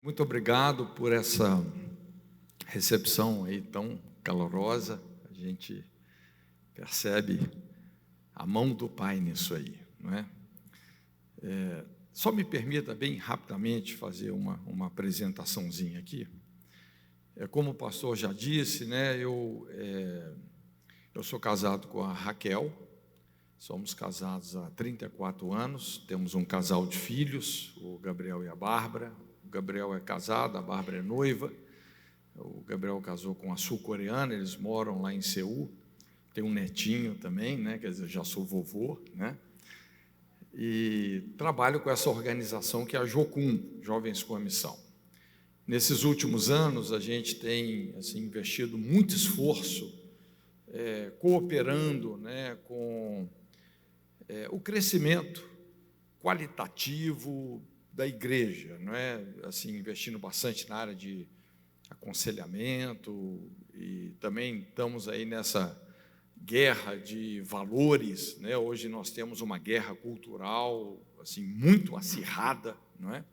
Muito obrigado por essa recepção aí tão calorosa. A gente percebe a mão do Pai nisso aí, não é? Só me permita bem rapidamente fazer uma apresentaçãozinha aqui. Como o pastor já disse, né? Eu sou casado com a Raquel. Somos casados há 34 anos. Temos um casal de filhos, o Gabriel e a Bárbara. O Gabriel é casado, a Bárbara é noiva. O Gabriel casou com uma sul-coreana, eles moram lá em Seul. Tem um netinho também, né? Quer dizer, eu já sou vovô, né? E trabalho com essa organização que é a Jocum, Jovens com a Missão. Nesses últimos anos, a gente tem investido muito esforço, cooperando, né, com o crescimento qualitativo da igreja, não é? Investindo bastante na área de aconselhamento, e também estamos aí nessa guerra de valores, né? Hoje nós temos uma guerra cultural muito acirrada, não é?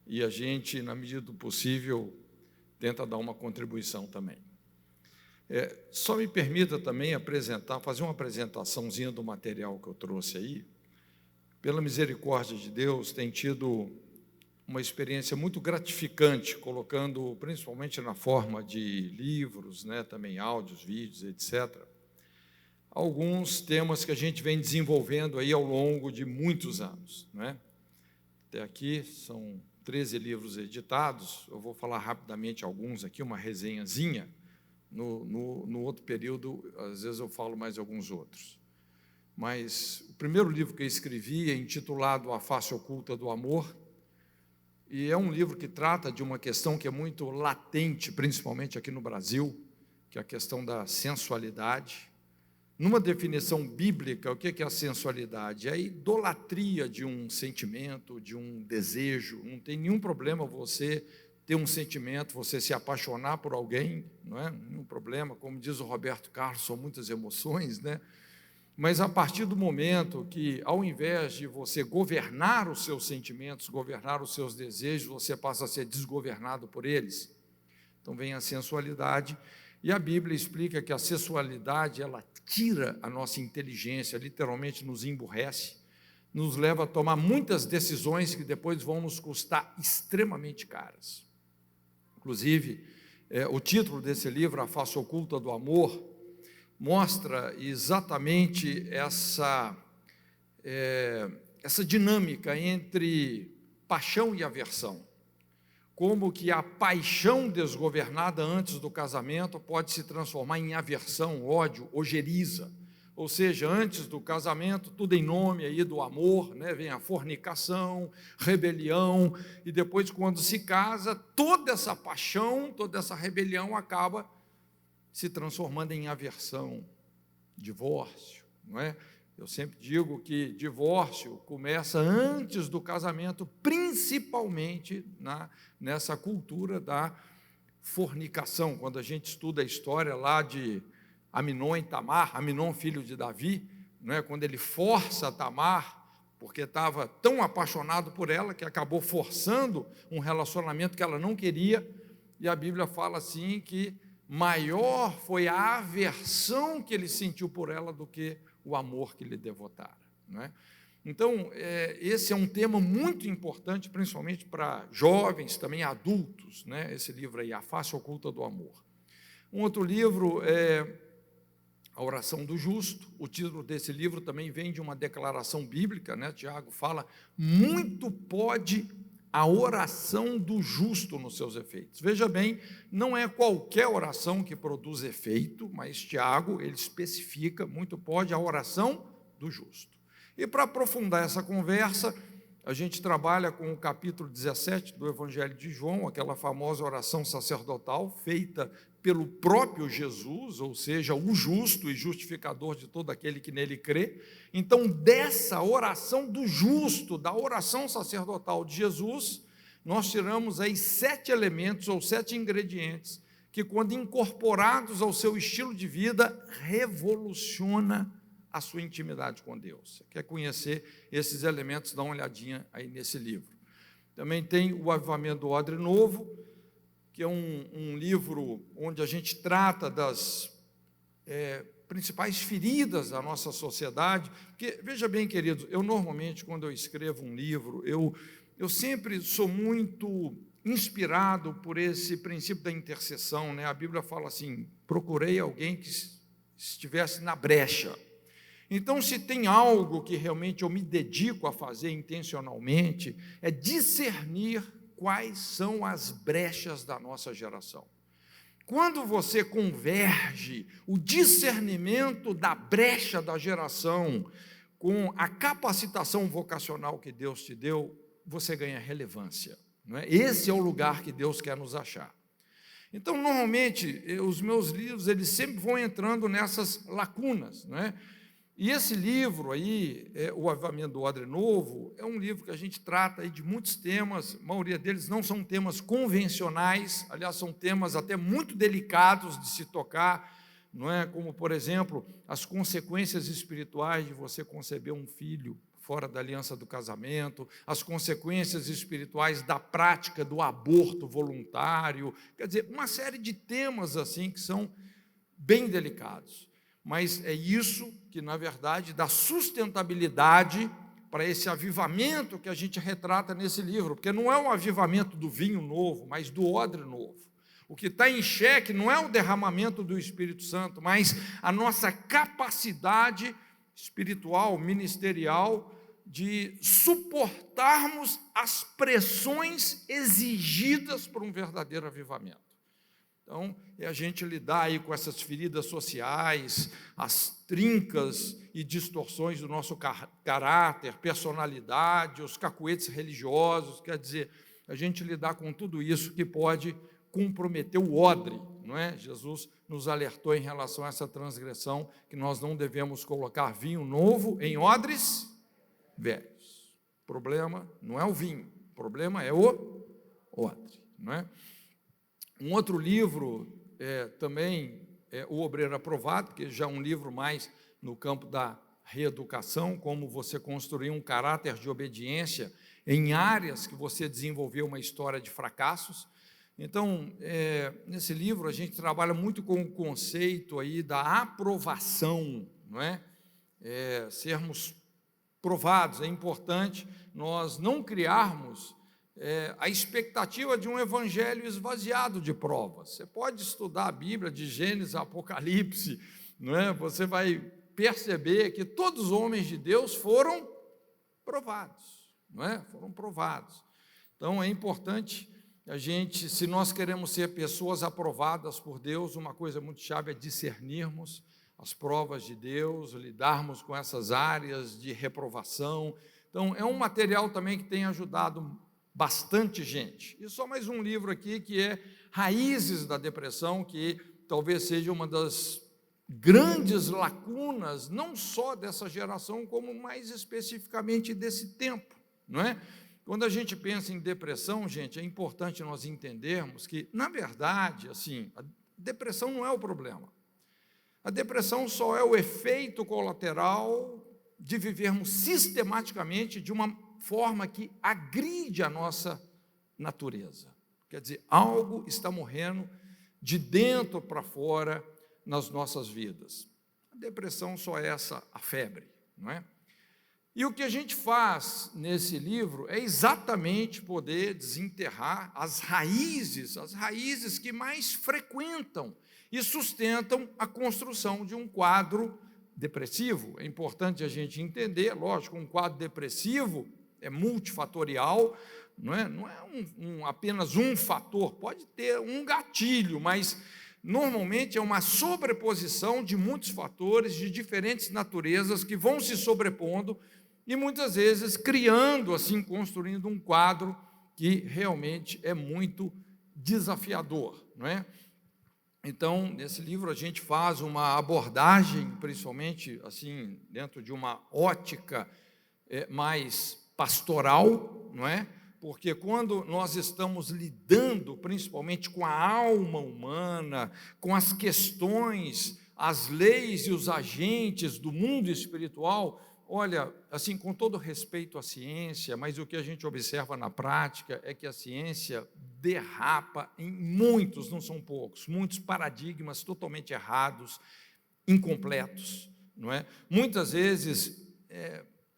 E a gente, na medida do possível, tenta dar uma contribuição também. Só me permita também fazer uma apresentaçãozinha do material que eu trouxe aí. Pela misericórdia de Deus, tem tido uma experiência muito gratificante, colocando principalmente na forma de livros, né, também áudios, vídeos, etc., alguns temas que a gente vem desenvolvendo aí ao longo de muitos anos, né? Até aqui são 13 livros editados. Eu vou falar rapidamente alguns aqui, uma resenhazinha. No outro período, às vezes eu falo mais alguns outros. Mas o primeiro livro que eu escrevi é intitulado A Face Oculta do Amor, e é um livro que trata de uma questão que é muito latente, principalmente aqui no Brasil, que é a questão da sensualidade. Numa definição bíblica, o que é a sensualidade? É a idolatria de um sentimento, de um desejo. Não tem nenhum problema você ter um sentimento, você se apaixonar por alguém, não é? Nenhum problema. Como diz o Roberto Carlos, são muitas emoções, né? Mas a partir do momento que, ao invés de você governar os seus sentimentos, governar os seus desejos, você passa a ser desgovernado por eles. Então vem a sensualidade, e a Bíblia explica que a sensualidade, ela tira a nossa inteligência, literalmente nos emburrece, nos leva a tomar muitas decisões que depois vão nos custar extremamente caras. Inclusive, o título desse livro, A Face Oculta do Amor, mostra exatamente essa dinâmica entre paixão e aversão. Como que a paixão desgovernada antes do casamento pode se transformar em aversão, ódio, ojeriza. Ou seja, antes do casamento, tudo em nome aí do amor, né? Vem a fornicação, rebelião, e depois, quando se casa, toda essa paixão, toda essa rebelião acaba se transformando em aversão, divórcio, não é? Eu sempre digo que divórcio começa antes do casamento, principalmente nessa cultura da fornicação. Quando a gente estuda a história lá de Aminon e Tamar, Aminon, filho de Davi, não é? Quando ele força Tamar, porque estava tão apaixonado por ela, que acabou forçando um relacionamento que ela não queria, e a Bíblia fala assim que maior foi a aversão que ele sentiu por ela do que o amor que lhe devotara, não é? Então, esse é um tema muito importante, principalmente para jovens, também adultos, né? Esse livro aí, A Face Oculta do Amor. Um outro livro é A Oração do Justo. O título desse livro também vem de uma declaração bíblica, né? Tiago fala: muito pode a oração do justo nos seus efeitos. Veja bem, não é qualquer oração que produz efeito, mas Tiago, ele especifica, muito pode a oração do justo. E para aprofundar essa conversa, a gente trabalha com o capítulo 17 do Evangelho de João, aquela famosa oração sacerdotal feita pelo próprio Jesus, ou seja, o justo e justificador de todo aquele que nele crê. Então, dessa oração do justo, da oração sacerdotal de Jesus, nós tiramos aí 7 elementos ou 7 ingredientes que, quando incorporados ao seu estilo de vida, revoluciona a sua intimidade com Deus. Você quer conhecer esses elementos? Dá uma olhadinha aí nesse livro. Também tem o Avivamento do Odre Novo, que é um livro onde a gente trata das principais feridas da nossa sociedade. Porque, veja bem, queridos, eu normalmente, quando eu escrevo um livro, eu sempre sou muito inspirado por esse princípio da intercessão, né? A Bíblia fala assim: procurei alguém que estivesse na brecha. Então, se tem algo que realmente eu me dedico a fazer intencionalmente, é discernir quais são as brechas da nossa geração. Quando você converge o discernimento da brecha da geração com a capacitação vocacional que Deus te deu, você ganha relevância, não é? Esse é o lugar que Deus quer nos achar. Então, normalmente, os meus livros, eles sempre vão entrando nessas lacunas, não é? E esse livro aí, O Avivamento do Odre Novo, é um livro que a gente trata aí de muitos temas, a maioria deles não são temas convencionais, aliás, são temas até muito delicados de se tocar, não é? Como, por exemplo, as consequências espirituais de você conceber um filho fora da aliança do casamento, as consequências espirituais da prática do aborto voluntário, quer dizer, uma série de temas assim que são bem delicados. Mas é isso que, na verdade, dá sustentabilidade para esse avivamento que a gente retrata nesse livro, porque não é o avivamento do vinho novo, mas do odre novo. O que está em xeque não é o derramamento do Espírito Santo, mas a nossa capacidade espiritual, ministerial, de suportarmos as pressões exigidas por um verdadeiro avivamento. Então, é a gente lidar aí com essas feridas sociais, as trincas e distorções do nosso caráter, personalidade, os cacuetes religiosos, quer dizer, a gente lidar com tudo isso que pode comprometer o odre, não é? Jesus nos alertou em relação a essa transgressão, que nós não devemos colocar vinho novo em odres velhos. O problema não é o vinho, o problema é o odre, não é? Um outro livro também é O Obreiro Aprovado, que já é um livro mais no campo da reeducação, como você construir um caráter de obediência em áreas que você desenvolveu uma história de fracassos. Então, nesse livro a gente trabalha muito com o conceito aí da aprovação, não é? Sermos provados. É importante nós não criarmos a expectativa de um evangelho esvaziado de provas. Você pode estudar a Bíblia de Gênesis a Apocalipse, não é? Você vai perceber que todos os homens de Deus foram provados, não é? Foram provados. Então é importante a gente, se nós queremos ser pessoas aprovadas por Deus, uma coisa muito chave é discernirmos as provas de Deus, lidarmos com essas áreas de reprovação. Então é um material também que tem ajudado bastante gente. E só mais um livro aqui que é Raízes da Depressão, que talvez seja uma das grandes lacunas, não só dessa geração, como mais especificamente desse tempo, não é? Quando a gente pensa em depressão, gente, é importante nós entendermos que, na verdade, assim, a depressão não é o problema. A depressão só é o efeito colateral de vivermos sistematicamente de uma forma que agride a nossa natureza. Quer dizer, algo está morrendo de dentro para fora nas nossas vidas. A depressão só é essa, a febre, não é? E o que a gente faz nesse livro é exatamente poder desenterrar as raízes que mais frequentam e sustentam a construção de um quadro depressivo. É importante a gente entender, lógico, um quadro depressivo é multifatorial, não é apenas um fator, pode ter um gatilho, mas normalmente é uma sobreposição de muitos fatores de diferentes naturezas que vão se sobrepondo e muitas vezes criando, assim, construindo um quadro que realmente é muito desafiador, não é? Então, nesse livro a gente faz uma abordagem, principalmente assim, dentro de uma ótica mais pastoral, não é? Porque quando nós estamos lidando principalmente com a alma humana, com as questões, as leis e os agentes do mundo espiritual, olha, assim, com todo respeito à ciência, mas o que a gente observa na prática é que a ciência derrapa em muitos, não são poucos, muitos paradigmas totalmente errados, incompletos, não é? Muitas vezes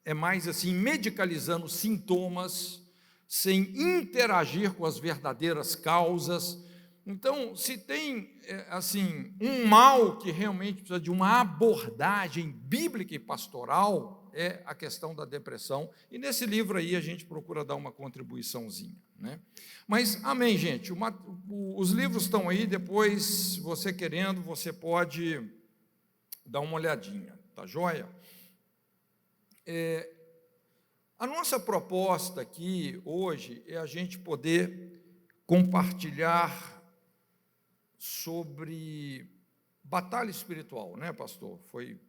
é mais assim, medicalizando sintomas, sem interagir com as verdadeiras causas. Então, se tem, assim, um mal que realmente precisa de uma abordagem bíblica e pastoral, é a questão da depressão, e nesse livro aí a gente procura dar uma contribuiçãozinha, né? Mas, amém, gente, os livros estão aí, depois, você querendo, você pode dar uma olhadinha, tá joia? A nossa proposta aqui, hoje, é a gente poder compartilhar sobre batalha espiritual, né, pastor? Foi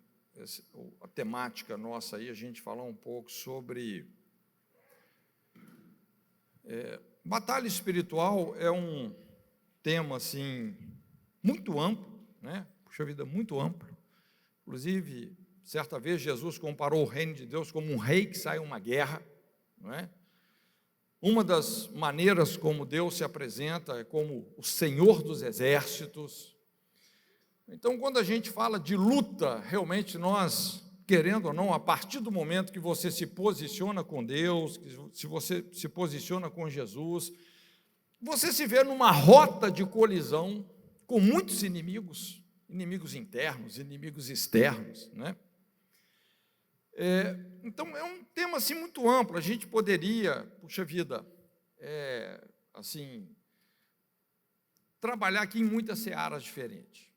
a temática nossa aí, a gente falar um pouco sobre batalha espiritual. É um tema assim muito amplo, né? Puxa vida, muito amplo. Inclusive, certa vez Jesus comparou o reino de Deus como um rei que sai a uma guerra, não é? Uma das maneiras como Deus se apresenta é como o Senhor dos exércitos. Então, quando a gente fala de luta, realmente nós, querendo ou não, a partir do momento que você se posiciona com Deus, se você se posiciona com Jesus, você se vê numa rota de colisão com muitos inimigos, inimigos internos, inimigos externos, né? Então, é um tema assim muito amplo. A gente poderia, puxa vida, assim, trabalhar aqui em muitas searas diferentes.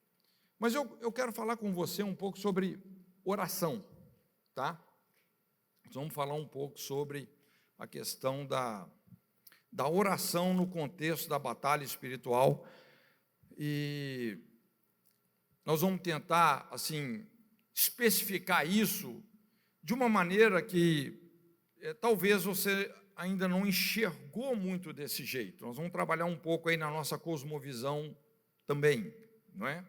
Mas eu quero falar com você um pouco sobre oração, tá? Nós vamos falar um pouco sobre a questão da oração no contexto da batalha espiritual, e nós vamos tentar, assim, especificar isso de uma maneira que talvez você ainda não enxergou muito desse jeito. Nós vamos trabalhar um pouco aí na nossa cosmovisão também, não é?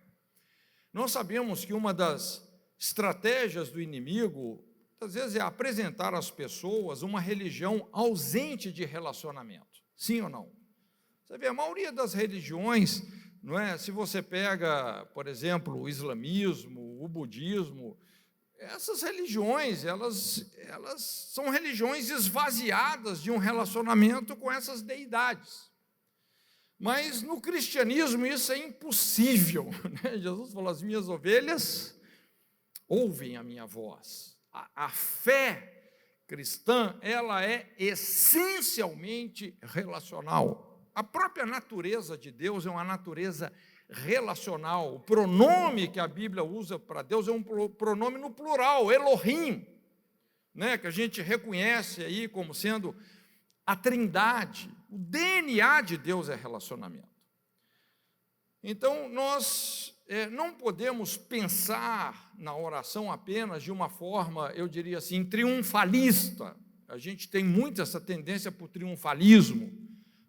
Nós sabemos que uma das estratégias do inimigo, às vezes, é apresentar às pessoas uma religião ausente de relacionamento. Sim ou não? Você vê, a maioria das religiões, não é? Se você pega, por exemplo, o islamismo, o budismo, essas religiões, elas são religiões esvaziadas de um relacionamento com essas deidades. Mas no cristianismo isso é impossível, né? Jesus falou: as minhas ovelhas ouvem a minha voz. A fé cristã, ela é essencialmente relacional. A própria natureza de Deus é uma natureza relacional. O pronome que a Bíblia usa para Deus é um pronome no plural, Elohim, né? Que a gente reconhece aí como sendo a Trindade. O DNA de Deus é relacionamento. Então, nós não podemos pensar na oração apenas de uma forma, eu diria assim, triunfalista. A gente tem muito essa tendência para o triunfalismo,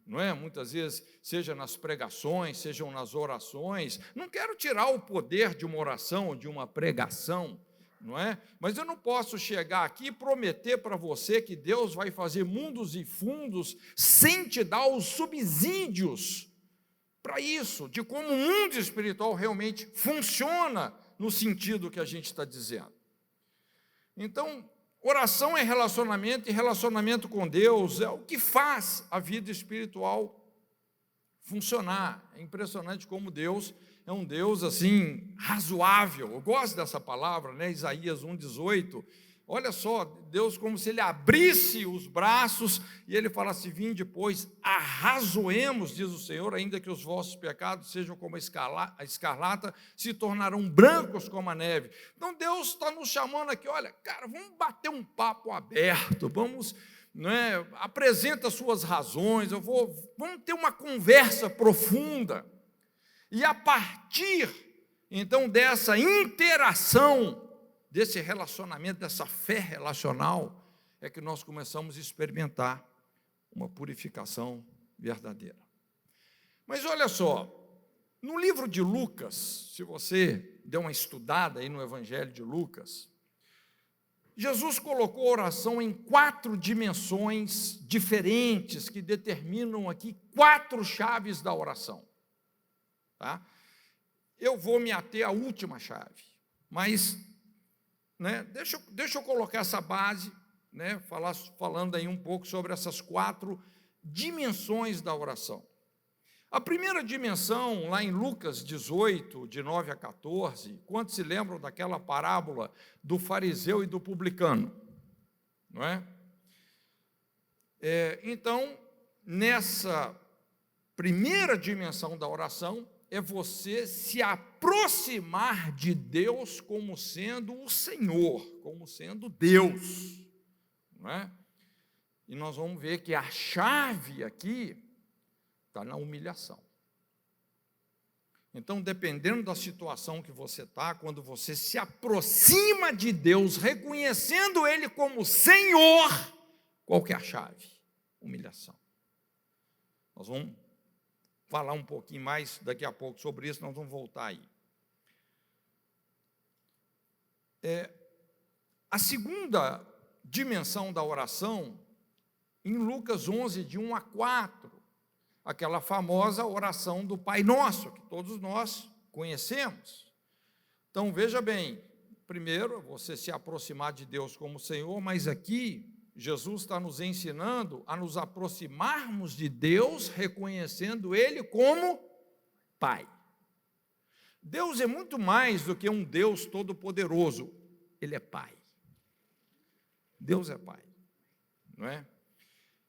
não é? Muitas vezes, seja nas pregações, sejam nas orações. Não quero tirar o poder de uma oração ou de uma pregação, não é? Mas eu não posso chegar aqui e prometer para você que Deus vai fazer mundos e fundos sem te dar os subsídios para isso, de como o mundo espiritual realmente funciona no sentido que a gente está dizendo. Então, oração é relacionamento, e relacionamento com Deus é o que faz a vida espiritual funcionar. É impressionante como Deus é um Deus assim razoável. Eu gosto dessa palavra, né? Isaías 1:18. Olha só, Deus como se ele abrisse os braços e ele falasse: vinde, pois, arrazoemos, diz o Senhor, ainda que os vossos pecados sejam como a escarlata, se tornarão brancos como a neve. Então Deus está nos chamando aqui: olha, cara, vamos bater um papo aberto, vamos, né, apresenta suas razões, vamos ter uma conversa profunda. E a partir, então, dessa interação, desse relacionamento, dessa fé relacional, é que nós começamos a experimentar uma purificação verdadeira. Mas olha só, no livro de Lucas, se você der uma estudada aí no Evangelho de Lucas, Jesus colocou a oração em 4 dimensões diferentes que determinam aqui 4 chaves da oração. Tá? Eu vou me ater à última chave, mas deixa eu colocar essa base, falando aí um pouco sobre essas 4 dimensões da oração. A primeira dimensão, lá em Lucas 18, de 9 a 14, quantos se lembram daquela parábola do fariseu e do publicano? Não é? Então, nessa primeira dimensão da oração, é você se aproximar de Deus como sendo o Senhor, como sendo Deus. Não é? E nós vamos ver que a chave aqui está na humilhação. Então, dependendo da situação que você está, quando você se aproxima de Deus, reconhecendo Ele como Senhor, qual que é a chave? Humilhação. Nós vamos falar um pouquinho mais daqui a pouco sobre isso, nós vamos voltar aí. A segunda dimensão da oração, em Lucas 11, de 1 a 4, aquela famosa oração do Pai Nosso, que todos nós conhecemos. Então, veja bem, primeiro, você se aproximar de Deus como Senhor, mas aqui, Jesus está nos ensinando a nos aproximarmos de Deus, reconhecendo Ele como Pai. Deus é muito mais do que um Deus todo-poderoso, Ele é Pai. Deus é Pai, não é?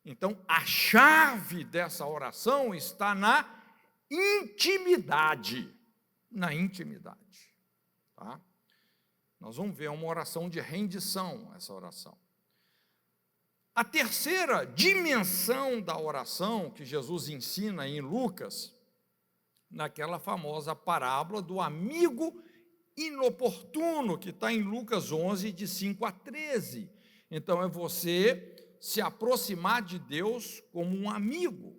Então, a chave dessa oração está na intimidade. Na intimidade. Tá? Nós vamos ver uma oração de rendição, essa oração. A terceira dimensão da oração que Jesus ensina em Lucas, naquela famosa parábola do amigo inoportuno, que está em Lucas 11, de 5 a 13. Então, é você se aproximar de Deus como um amigo.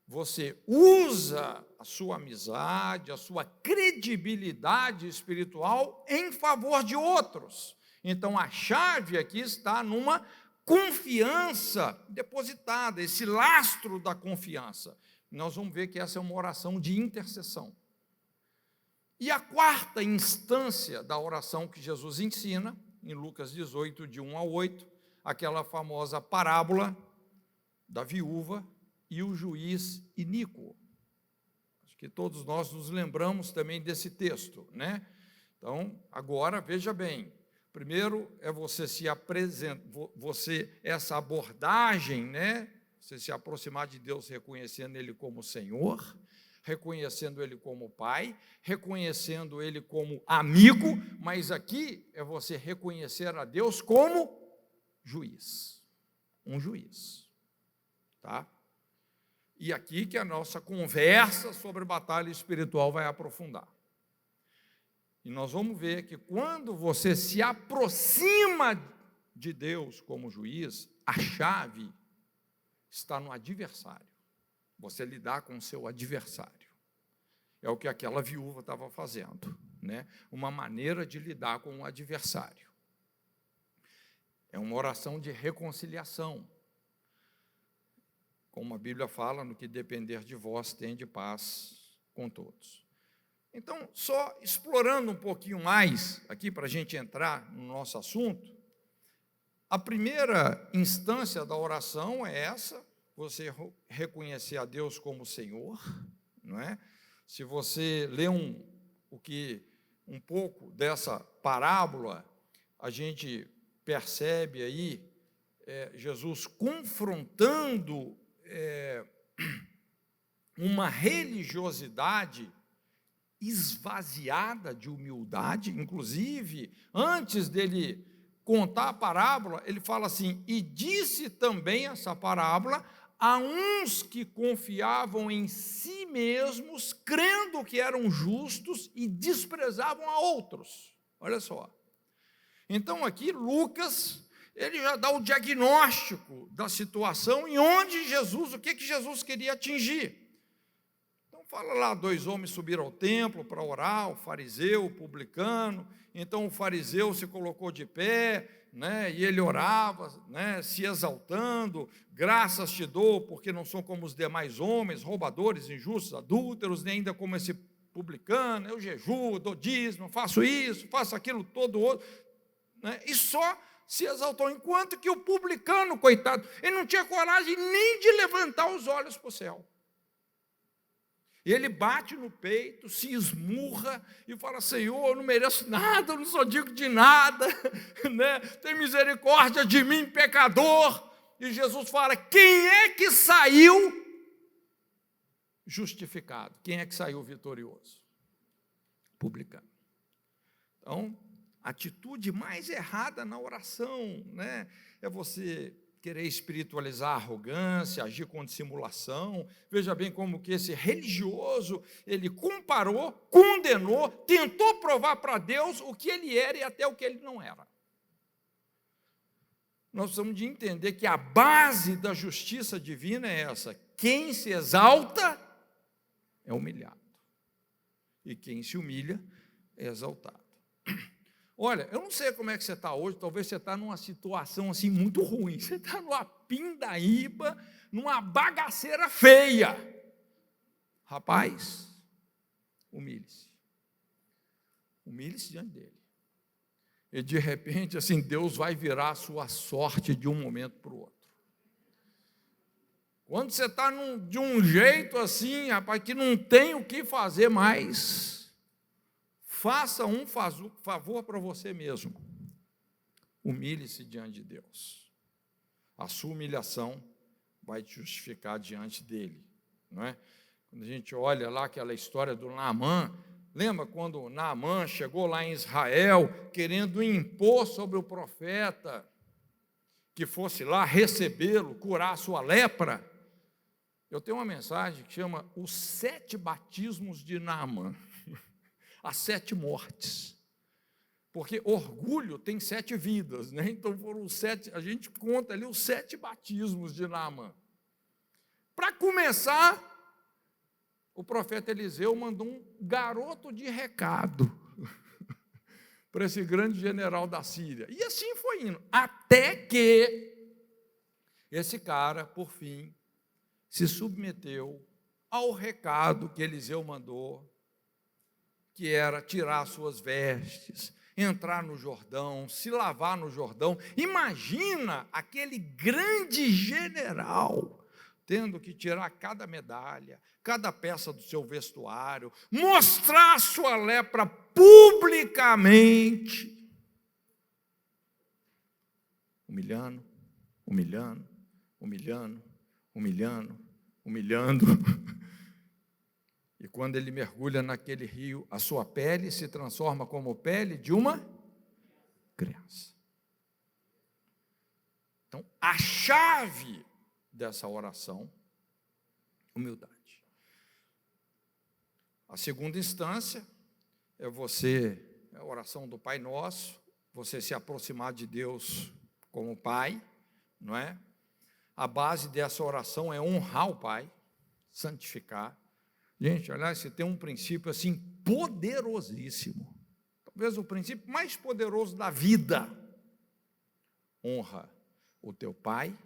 Você usa a sua amizade, a sua credibilidade espiritual em favor de outros. Então, a chave aqui está numa confiança depositada, esse lastro da confiança. Nós vamos ver que essa é uma oração de intercessão. E a quarta instância da oração que Jesus ensina, em Lucas 18, de 1 a 8, aquela famosa parábola da viúva e o juiz iníquo. Acho que todos nós nos lembramos também desse texto, né? Então, agora, veja bem, primeiro é você se apresentar, essa abordagem, né? Você se aproximar de Deus reconhecendo Ele como Senhor, reconhecendo Ele como Pai, reconhecendo Ele como amigo, mas aqui é você reconhecer a Deus como juiz, um juiz, tá? E aqui que a nossa conversa sobre batalha espiritual vai aprofundar. E nós vamos ver que quando você se aproxima de Deus como juiz, a chave está no adversário. Você lidar com o seu adversário. É o que aquela viúva estava fazendo, né? Uma maneira de lidar com o adversário. É uma oração de reconciliação. Como a Bíblia fala, no que depender de vós, tende paz com todos. Então, só explorando um pouquinho mais, aqui para a gente entrar no nosso assunto, a primeira instância da oração é essa, você reconhecer a Deus como Senhor, não é? Se você lê um pouco dessa parábola, a gente percebe aí Jesus confrontando uma religiosidade esvaziada de humildade. Inclusive, antes dele contar a parábola, ele fala assim: e disse também essa parábola a uns que confiavam em si mesmos, crendo que eram justos e desprezavam a outros. Olha só. Então, aqui, Lucas, ele já dá o diagnóstico da situação e onde Jesus, o que Jesus queria atingir. Então, fala lá, 2 homens subiram ao templo para orar, o fariseu, o publicano. Então, o fariseu se colocou de pé, né? E ele orava, né? Se exaltando, graças te dou, porque não sou como os demais homens, roubadores, injustos, adúlteros, nem ainda como esse publicano, eu jejuo, dou dízimo, faço isso, faço aquilo, todo outro, né? E só se exaltou, enquanto que o publicano, coitado, ele não tinha coragem nem de levantar os olhos para o céu. Ele bate no peito, se esmurra e fala: Senhor, eu não mereço nada, eu não sou digno de nada, né? Tem misericórdia de mim, pecador. E Jesus fala: quem é que saiu justificado? Quem é que saiu vitorioso? Publicano. Então, a atitude mais errada na oração, né, é você querer espiritualizar a arrogância, agir com dissimulação. Veja bem como que esse religioso, ele comparou, condenou, tentou provar para Deus o que ele era e até o que ele não era. Nós precisamos de entender que a base da justiça divina é essa: quem se exalta é humilhado, e quem se humilha é exaltado. Olha, eu não sei como é que você está hoje, talvez você está numa situação assim muito ruim, você está numa pindaíba, numa bagaceira feia. Rapaz, humilhe-se. Humilhe-se diante dele. E de repente, assim, Deus vai virar a sua sorte de um momento para o outro. Quando você está de um jeito assim, rapaz, que não tem o que fazer mais, faça um favor para você mesmo. Humilhe-se diante de Deus. A sua humilhação vai te justificar diante dele, não é? Quando a gente olha lá aquela história do Naamã, lembra quando Naamã chegou lá em Israel, querendo impor sobre o profeta que fosse lá recebê-lo, curar a sua lepra? Eu tenho uma mensagem que chama Os 7 Batismos de Naamã. As 7 mortes, porque orgulho tem 7 vidas, né? Então foram os 7, a gente conta ali os 7 batismos de Naamã. Para começar, o profeta Eliseu mandou um garoto de recado para esse grande general da Síria, e assim foi indo, até que esse cara, por fim, se submeteu ao recado que Eliseu mandou, que era tirar suas vestes, entrar no Jordão, se lavar no Jordão. Imagina aquele grande general tendo que tirar cada medalha, cada peça do seu vestuário, mostrar sua lepra publicamente, humilhando, humilhando, humilhando, humilhando, humilhando. E quando ele mergulha naquele rio, a sua pele se transforma como pele de uma criança. Então, a chave dessa oração, humildade. A segunda instância é a oração do Pai Nosso, você se aproximar de Deus como Pai, não é? A base dessa oração é honrar o Pai, santificar. Gente, aliás, você tem um princípio assim poderosíssimo, talvez o princípio mais poderoso da vida: honra o teu pai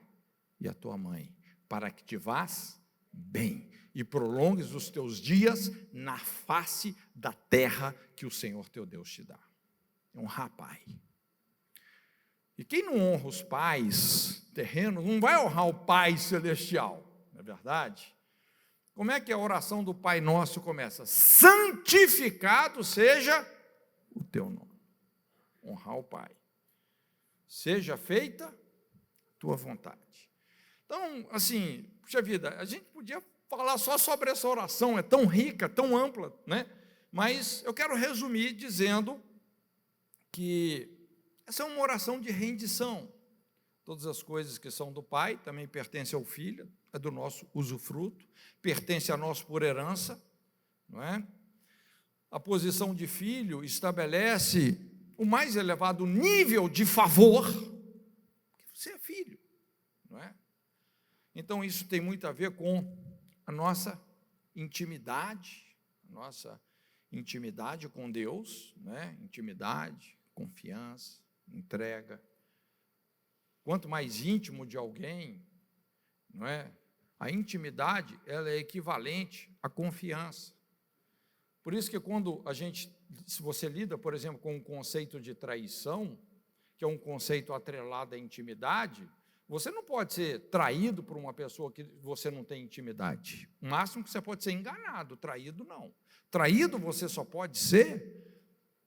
e a tua mãe, para que te vás bem e prolongues os teus dias na face da terra que o Senhor teu Deus te dá. Honrar pai. E quem não honra os pais terrenos, não vai honrar o Pai celestial, não é verdade? Como é que a oração do Pai Nosso começa? Santificado seja o teu nome. Honrar o Pai. Seja feita a tua vontade. Então, assim, puxa vida, a gente podia falar só sobre essa oração, é tão rica, tão ampla, né? Mas eu quero resumir dizendo que essa é uma oração de rendição. Todas as coisas que são do Pai também pertencem ao Filho, é do nosso usufruto, pertence a nós por herança, não é? A posição de filho estabelece o mais elevado nível de favor, porque você é filho, não é? Então isso tem muito a ver com a nossa intimidade com Deus, né? Intimidade, confiança, entrega, quanto mais íntimo de alguém, não é? A intimidade, ela é equivalente à confiança. Por isso que se você lida, por exemplo, com o conceito de traição, que é um conceito atrelado à intimidade, você não pode ser traído por uma pessoa que você não tem intimidade. O máximo que você pode ser enganado, traído não. Traído você só pode ser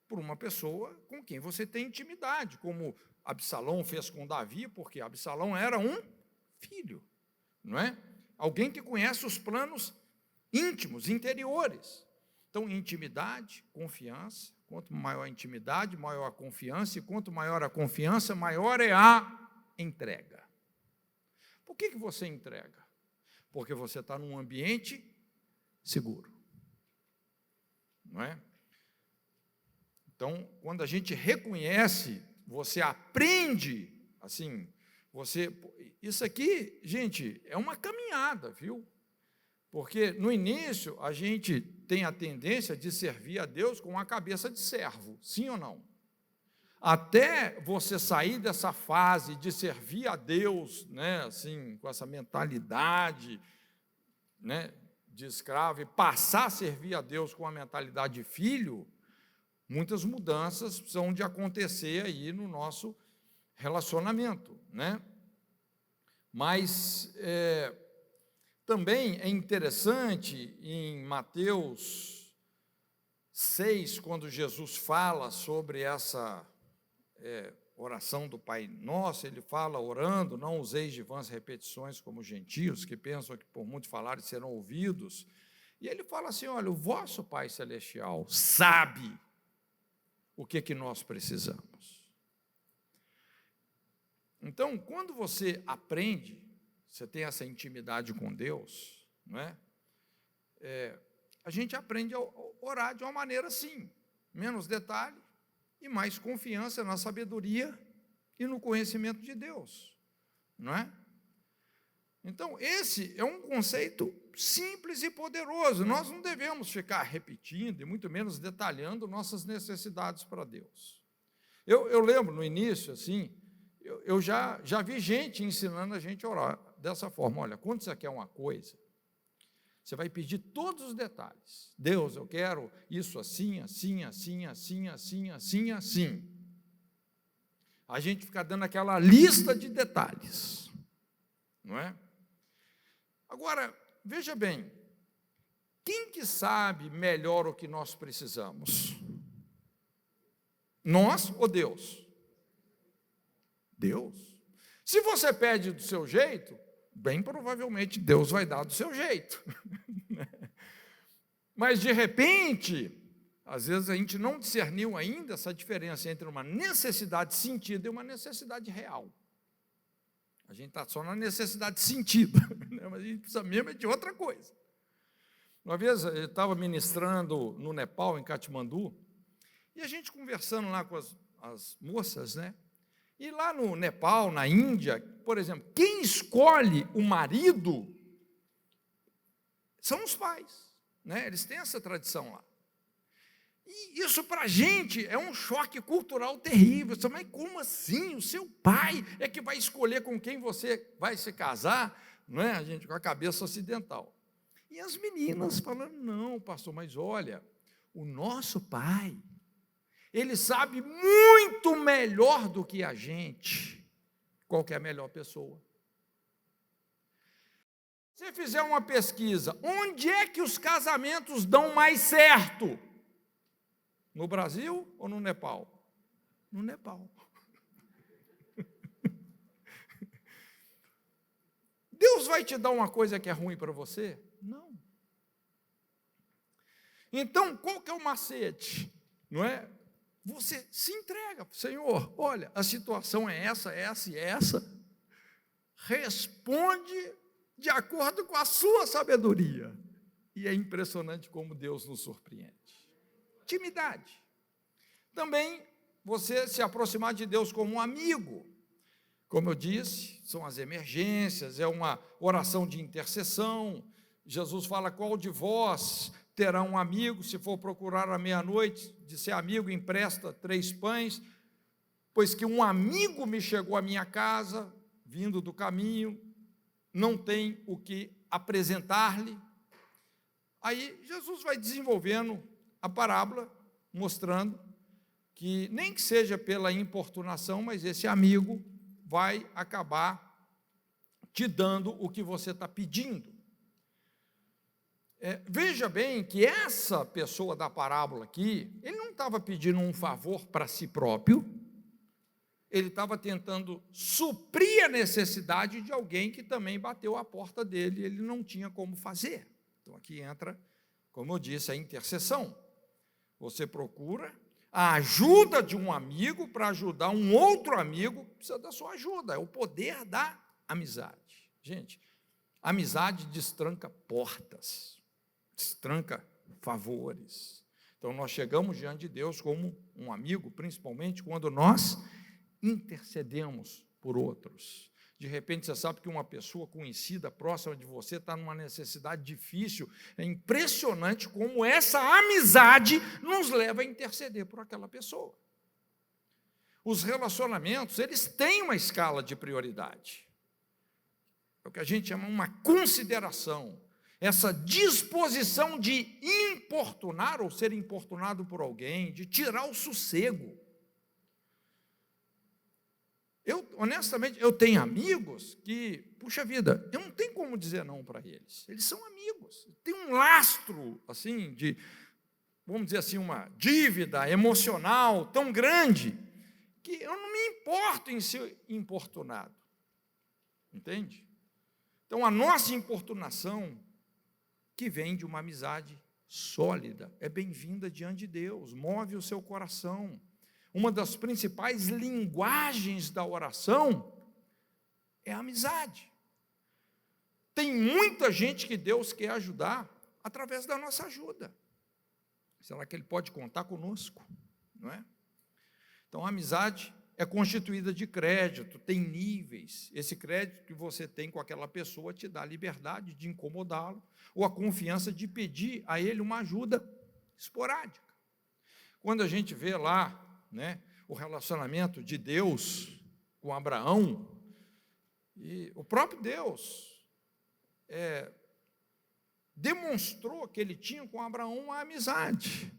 por uma pessoa com quem você tem intimidade, como Absalão fez com Davi, porque Absalão era um filho, não é? Alguém que conhece os planos íntimos, interiores. Então, intimidade, confiança. Quanto maior a intimidade, maior a confiança, e quanto maior a confiança, maior é a entrega. Por que você entrega? Porque você está num ambiente seguro, não é? Então, quando a gente reconhece, você aprende, assim, isso aqui, gente, é uma caminhada, viu? Porque no início a gente tem a tendência de servir a Deus com a cabeça de servo, sim ou não? Até você sair dessa fase de servir a Deus, né, assim, com essa mentalidade, né, de escravo, e passar a servir a Deus com a mentalidade de filho, muitas mudanças precisam de acontecer aí no nosso relacionamento, né? Mas também é interessante em Mateus 6, quando Jesus fala sobre essa oração do Pai Nosso, ele fala, orando, não useis de vãs repetições como os gentios, que pensam que por muito falarem serão ouvidos. E ele fala assim, olha, o vosso Pai Celestial sabe o que nós precisamos. Então, quando você aprende, você tem essa intimidade com Deus, não é? A gente aprende a orar de uma maneira assim, menos detalhe e mais confiança na sabedoria e no conhecimento de Deus, não é? Então, esse é um conceito simples e poderoso. Nós não devemos ficar repetindo e muito menos detalhando nossas necessidades para Deus. Eu lembro no início, assim, eu já vi gente ensinando a gente a orar dessa forma. Olha, quando você quer uma coisa, você vai pedir todos os detalhes. Deus, eu quero isso assim, assim, assim, assim, assim, assim, assim. A gente fica dando aquela lista de detalhes, não é? Agora, veja bem, quem que sabe melhor o que nós precisamos? Nós ou Deus? Deus. Se você pede do seu jeito, bem provavelmente Deus vai dar do seu jeito. Mas, de repente, às vezes a gente não discerniu ainda essa diferença entre uma necessidade sentida e uma necessidade real. A gente está só na necessidade sentida, né? Mas a gente precisa mesmo de outra coisa. Uma vez eu estava ministrando no Nepal, em Katmandu, e a gente conversando lá com as moças, né? E lá no Nepal, na Índia, por exemplo, quem escolhe o marido são os pais, né? Eles têm essa tradição lá. E isso para a gente é um choque cultural terrível. Mas como assim? O seu pai é que vai escolher com quem você vai se casar, não é? A gente com a cabeça ocidental. E as meninas falando, não, pastor, mas olha, o nosso pai, ele sabe muito melhor do que a gente qual que é a melhor pessoa. Se você fizer uma pesquisa, onde é que os casamentos dão mais certo? No Brasil ou no Nepal? No Nepal. Deus vai te dar uma coisa que é ruim para você? Não. Então, qual que é o macete? Não é? Você se entrega, Senhor, olha, a situação é essa, essa e essa. Responde de acordo com a sua sabedoria. E é impressionante como Deus nos surpreende. Intimidade. Também você se aproximar de Deus como um amigo. Como eu disse, são as emergências, é uma oração de intercessão. Jesus fala, qual de vós terá um amigo, se for procurar à meia-noite, de ser amigo, empresta 3 pães, pois que um amigo me chegou à minha casa, vindo do caminho, não tem o que apresentar-lhe. Aí Jesus vai desenvolvendo a parábola, mostrando que nem que seja pela importunação, mas esse amigo vai acabar te dando o que você está pedindo. Veja bem que essa pessoa da parábola aqui, ele não estava pedindo um favor para si próprio, ele estava tentando suprir a necessidade de alguém que também bateu a porta dele, e ele não tinha como fazer. Então aqui entra, como eu disse, a intercessão. Você procura a ajuda de um amigo para ajudar um outro amigo que precisa da sua ajuda. É o poder da amizade. Gente, amizade destranca portas, destranca favores. Então nós chegamos diante de Deus como um amigo, principalmente quando nós intercedemos por outros. De repente você sabe que uma pessoa conhecida, próxima de você, está numa necessidade difícil. É impressionante como essa amizade nos leva a interceder por aquela pessoa. Os relacionamentos, eles têm uma escala de prioridade. É o que a gente chama uma consideração. Essa disposição de importunar ou ser importunado por alguém, de tirar o sossego. Honestamente, eu tenho amigos que, puxa vida, eu não tenho como dizer não para eles. Eles são amigos. Tem um lastro, assim, de, vamos dizer assim, uma dívida emocional tão grande, que eu não me importo em ser importunado. Entende? Então, a nossa importunação, que vem de uma amizade sólida, é bem-vinda diante de Deus, move o seu coração. Uma das principais linguagens da oração é a amizade. Tem muita gente que Deus quer ajudar através da nossa ajuda. Será que Ele pode contar conosco? Não é? Então, a amizade é constituída de crédito, tem níveis. Esse crédito que você tem com aquela pessoa te dá a liberdade de incomodá-lo, ou a confiança de pedir a ele uma ajuda esporádica. Quando a gente vê lá, o relacionamento de Deus com Abraão, e o próprio Deus demonstrou que ele tinha com Abraão uma amizade.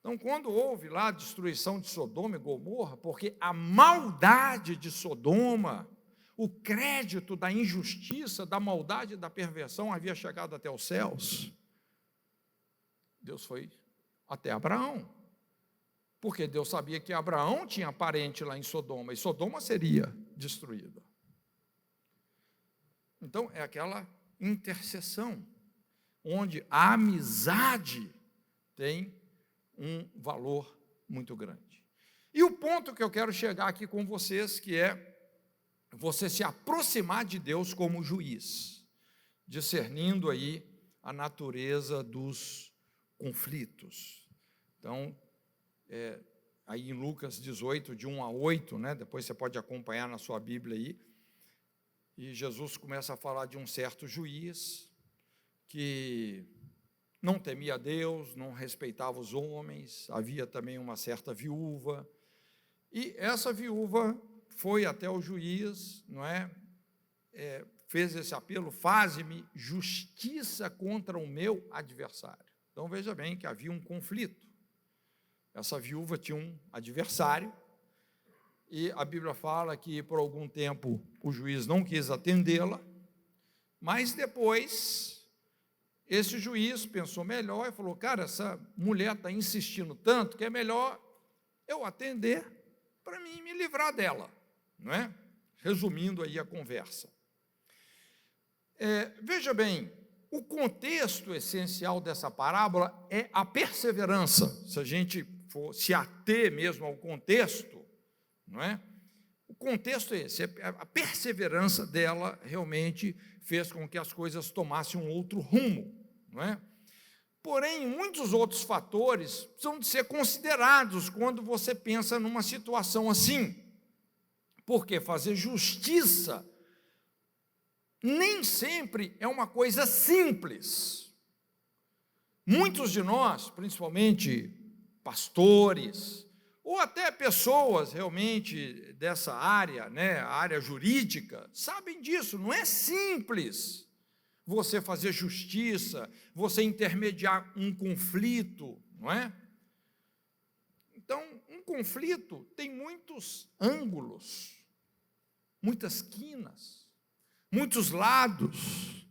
Então, quando houve lá a destruição de Sodoma e Gomorra, porque a maldade de Sodoma, o crédito da injustiça, da maldade e da perversão havia chegado até os céus, Deus foi até Abraão. Porque Deus sabia que Abraão tinha parente lá em Sodoma, e Sodoma seria destruída. Então, é aquela intercessão, onde a amizade tem um valor muito grande. E o ponto que eu quero chegar aqui com vocês, que é você se aproximar de Deus como juiz, discernindo aí a natureza dos conflitos. Então, aí em Lucas 18, de 1 a 8, depois você pode acompanhar na sua Bíblia aí, e Jesus começa a falar de um certo juiz que não temia a Deus, não respeitava os homens, havia também uma certa viúva, e essa viúva foi até o juiz, fez esse apelo: faze-me justiça contra o meu adversário. Então veja bem que havia um conflito. Essa viúva tinha um adversário, e a Bíblia fala que por algum tempo o juiz não quis atendê-la, mas depois esse juiz pensou melhor e falou: cara, essa mulher está insistindo tanto que é melhor eu atender para mim me livrar dela, não é? Resumindo aí a conversa. Veja bem, o contexto essencial dessa parábola é a perseverança. Se a gente for se ater mesmo ao contexto, não é? O contexto é esse, a perseverança dela realmente fez com que as coisas tomassem um outro rumo, não é? Porém, muitos outros fatores precisam de ser considerados quando você pensa numa situação assim. Porque fazer justiça nem sempre é uma coisa simples. Muitos de nós, principalmente pastores, ou até pessoas realmente dessa área, né, a área jurídica, sabem disso, não é simples você fazer justiça, você intermediar um conflito, não é? Então, um conflito tem muitos ângulos, muitas quinas, muitos lados.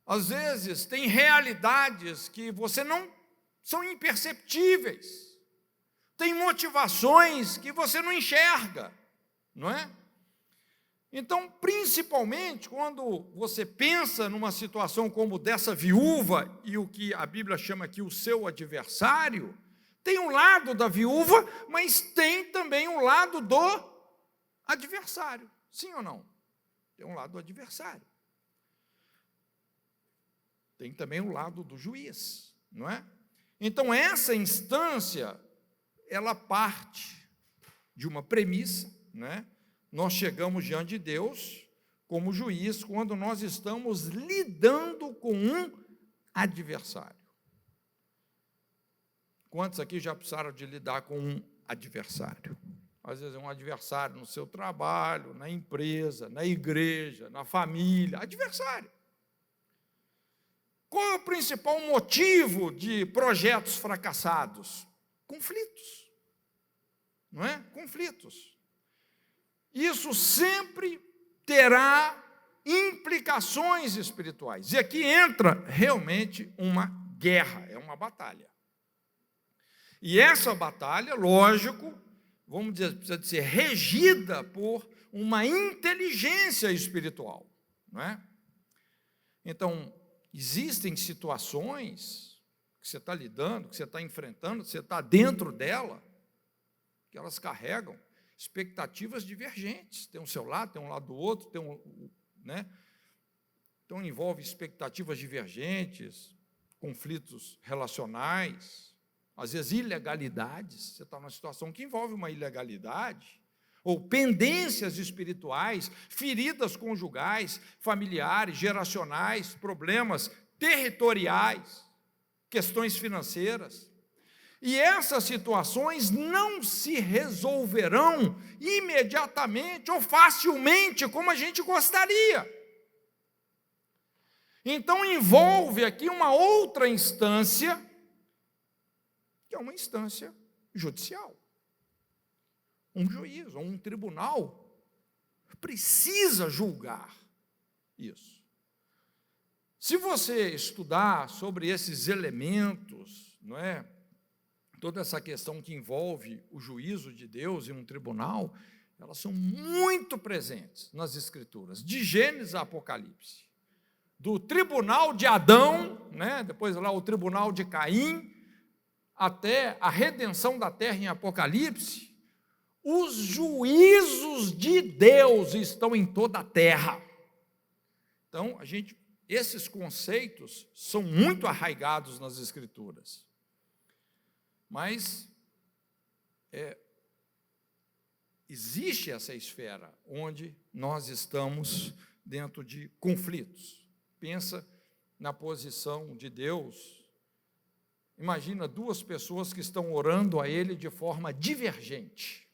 Às vezes, tem realidades que você não são imperceptíveis. Tem motivações que você não enxerga, não é? Então, principalmente, quando você pensa numa situação como dessa viúva, e o que a Bíblia chama aqui o seu adversário, tem um lado da viúva, mas tem também um lado do adversário. Sim ou não? Tem um lado do adversário. Tem também o lado do juiz, não é? Então, essa instância, ela parte de uma premissa, né? Nós chegamos diante de Deus como juiz quando nós estamos lidando com um adversário. Quantos aqui já precisaram de lidar com um adversário? Às vezes é um adversário no seu trabalho, na empresa, na igreja, na família, adversário. Qual é o principal motivo de projetos fracassados? Conflitos. Não é? Conflitos. Isso sempre terá implicações espirituais. E aqui entra realmente uma guerra, é uma batalha. E essa batalha, lógico, vamos dizer, precisa de ser regida por uma inteligência espiritual, não é? Então, existem situações que você está lidando, que você está enfrentando, que você está dentro dela, que elas carregam expectativas divergentes. Tem um seu lado, tem um lado do outro, né? Então, envolve expectativas divergentes, conflitos relacionais, às vezes ilegalidades. Você está numa situação que envolve uma ilegalidade, ou pendências espirituais, feridas conjugais, familiares, geracionais, problemas territoriais, questões financeiras. E essas situações não se resolverão imediatamente ou facilmente como a gente gostaria. Então, envolve aqui uma outra instância, que é uma instância judicial. Um juiz ou um tribunal precisa julgar isso. Se você estudar sobre esses elementos, não é? Toda essa questão que envolve o juízo de Deus em um tribunal, elas são muito presentes nas Escrituras, de Gênesis a Apocalipse. Do tribunal de Adão, né? Depois lá o tribunal de Caim, até a redenção da terra em Apocalipse, os juízos de Deus estão em toda a terra. Então, esses conceitos são muito arraigados nas Escrituras. Mas existe essa esfera onde nós estamos dentro de conflitos. Pensa na posição de Deus. Imagina duas pessoas que estão orando a Ele de forma divergente.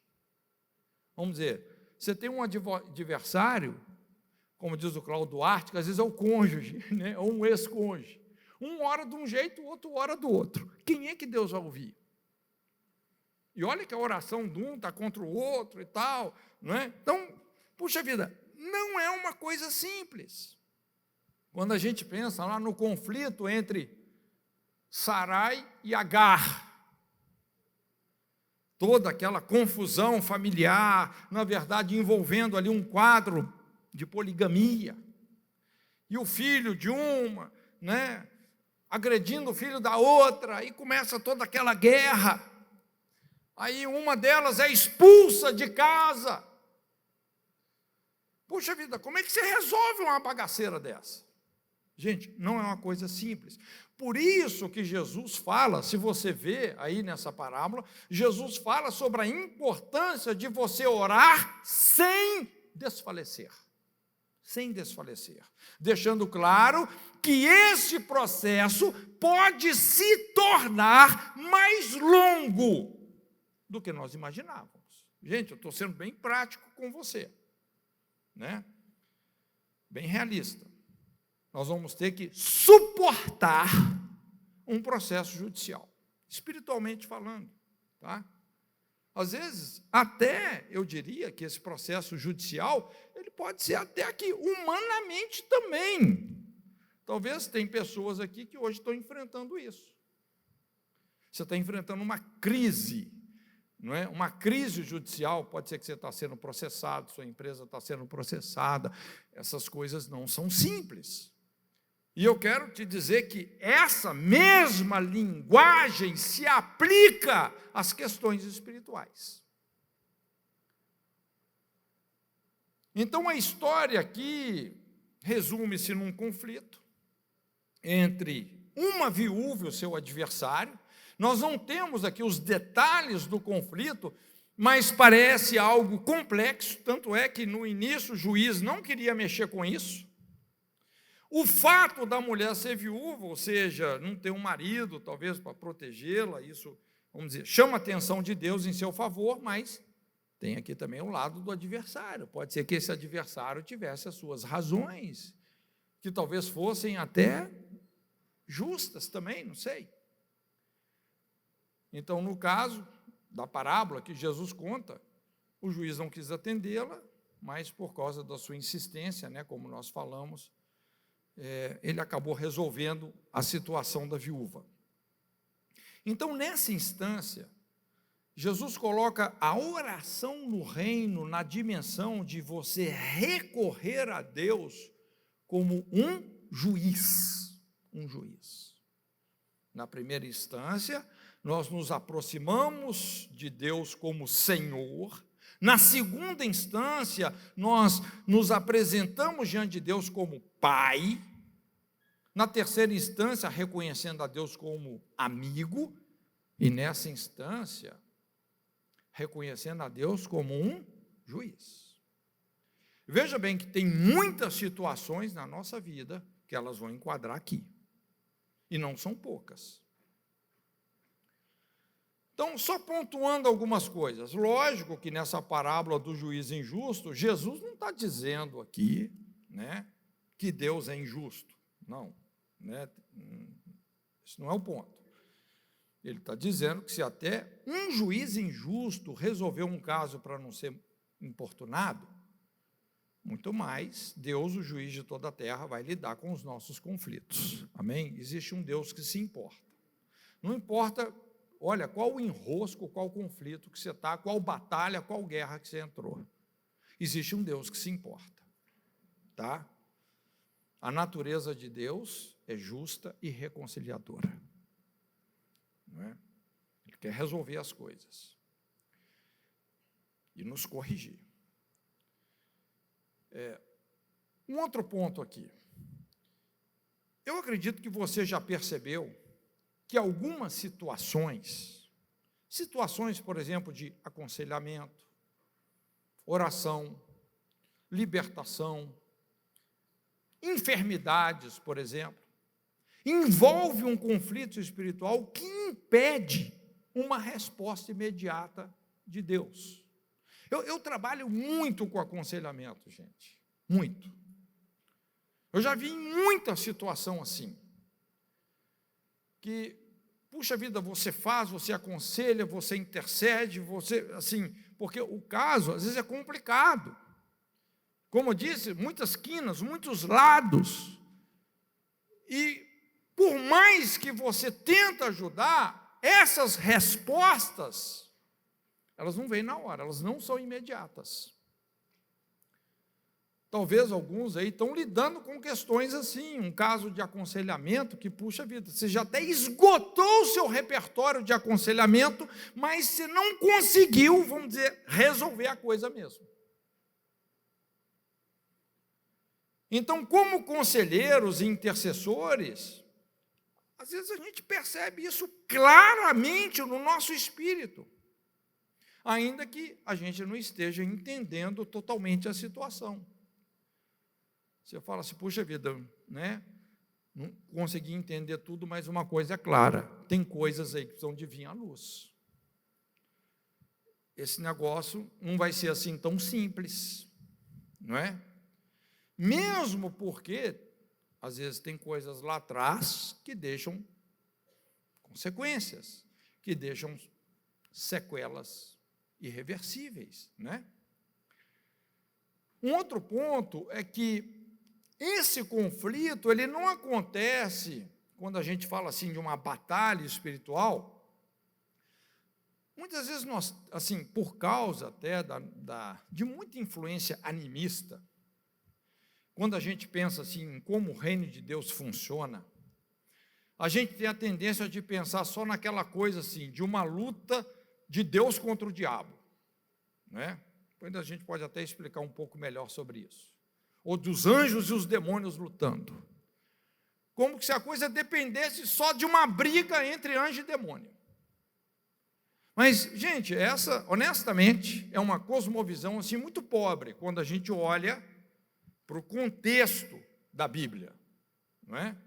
Vamos dizer, você tem um adversário, como diz o Cláudio Duarte, que às vezes é o cônjuge, né? Ou um ex-cônjuge. Um ora de um jeito, o outro ora do outro. Quem é que Deus vai ouvir? E olha que a oração de um está contra o outro e tal, não é? Então, puxa vida, não é uma coisa simples. Quando a gente pensa lá no conflito entre Sarai e Agar, toda aquela confusão familiar, na verdade envolvendo ali um quadro de poligamia, e o filho de uma, né, agredindo o filho da outra, aí começa toda aquela guerra, aí uma delas é expulsa de casa. Puxa vida, como é que você resolve uma bagaceira dessa? Gente, não é uma coisa simples. Por isso que Jesus fala, se você vê aí nessa parábola, Jesus fala sobre a importância de você orar sem desfalecer. Sem desfalecer. Deixando claro que esse processo pode se tornar mais longo. do que nós imaginávamos. Gente, eu estou sendo bem prático com você, né? Bem realista. Nós vamos ter que suportar um processo judicial, espiritualmente falando, tá? Às vezes, até eu diria que esse processo judicial, ele pode ser até aqui, humanamente também. Talvez tem pessoas aqui que hoje estão enfrentando isso. Você está enfrentando uma crise, não é? Uma crise judicial, pode ser que você está sendo processado, sua empresa está sendo processada, essas coisas não são simples. E eu quero te dizer que essa mesma linguagem se aplica às questões espirituais. Então, a história aqui resume-se num conflito entre uma viúva e o seu adversário. Nós não temos aqui os detalhes do conflito, mas parece algo complexo, tanto é que no início o juiz não queria mexer com isso. O fato da mulher ser viúva, ou seja, não ter um marido, talvez para protegê-la, isso, vamos dizer, chama a atenção de Deus em seu favor, mas tem aqui também o lado do adversário. Pode ser que esse adversário tivesse as suas razões, que talvez fossem até justas também, não sei. Então, no caso da parábola que Jesus conta, o juiz não quis atendê-la, mas por causa da sua insistência, né, como nós falamos, ele acabou resolvendo a situação da viúva. Então, nessa instância, Jesus coloca a oração no reino na dimensão de você recorrer a Deus como um juiz. Um juiz. Na primeira instância, nós nos aproximamos de Deus como Senhor. Na segunda instância, nós nos apresentamos diante de Deus como Pai. Na terceira instância, reconhecendo a Deus como amigo. E nessa instância, reconhecendo a Deus como um juiz. Veja bem que tem muitas situações na nossa vida que elas vão enquadrar aqui. E não são poucas. Então, só pontuando algumas coisas. Lógico que nessa parábola do juiz injusto, Jesus não está dizendo aqui, né, que Deus é injusto. Não. Né, isso não é o ponto. Ele está dizendo que se até um juiz injusto resolveu um caso para não ser importunado, muito mais Deus, o juiz de toda a terra, vai lidar com os nossos conflitos. Amém? Existe um Deus que se importa. Não importa, olha, qual o enrosco, qual o conflito que você está, qual batalha, qual guerra que você entrou. Existe um Deus que se importa. Tá? A natureza de Deus é justa e reconciliadora. Não é? Ele quer resolver as coisas e nos corrigir. Um outro ponto aqui. Eu acredito que você já percebeu que algumas situações, por exemplo, de aconselhamento, oração, libertação, enfermidades, por exemplo, envolve um conflito espiritual que impede uma resposta imediata de Deus. Eu trabalho muito com aconselhamento, gente, muito. Eu já vi muita situação assim, que, puxa vida, você faz, você aconselha, você intercede, você, assim, porque o caso, às vezes, é complicado. Como eu disse, muitas quinas, muitos lados. E, por mais que você tenta ajudar, essas respostas, elas não vêm na hora, elas não são imediatas. Talvez alguns aí estão lidando com questões assim, um caso de aconselhamento que, puxa vida, você já até esgotou o seu repertório de aconselhamento, mas você não conseguiu, vamos dizer, resolver a coisa mesmo. Então, como conselheiros e intercessores, às vezes a gente percebe isso claramente no nosso espírito, ainda que a gente não esteja entendendo totalmente a situação. Você fala assim, puxa vida, né? Não consegui entender tudo, mas uma coisa é clara, tem coisas aí que precisam de vir à luz. esse negócio não vai ser assim tão simples, não é? Mesmo porque, às vezes, tem coisas lá atrás que deixam consequências, que deixam sequelas irreversíveis, né? Um outro ponto é que esse conflito, ele não acontece, quando a gente fala assim de uma batalha espiritual, muitas vezes nós, assim, por causa até de muita influência animista, quando a gente pensa assim em como o reino de Deus funciona, a gente tem a tendência de pensar só naquela coisa assim, de uma luta de Deus contra o diabo, né? Depois a gente pode até explicar um pouco melhor sobre isso. Ou dos anjos e os demônios lutando. Como se a coisa dependesse só de uma briga entre anjo e demônio. Mas, gente, essa, honestamente, é uma cosmovisão assim, muito pobre, quando a gente olha para o contexto da Bíblia, não é?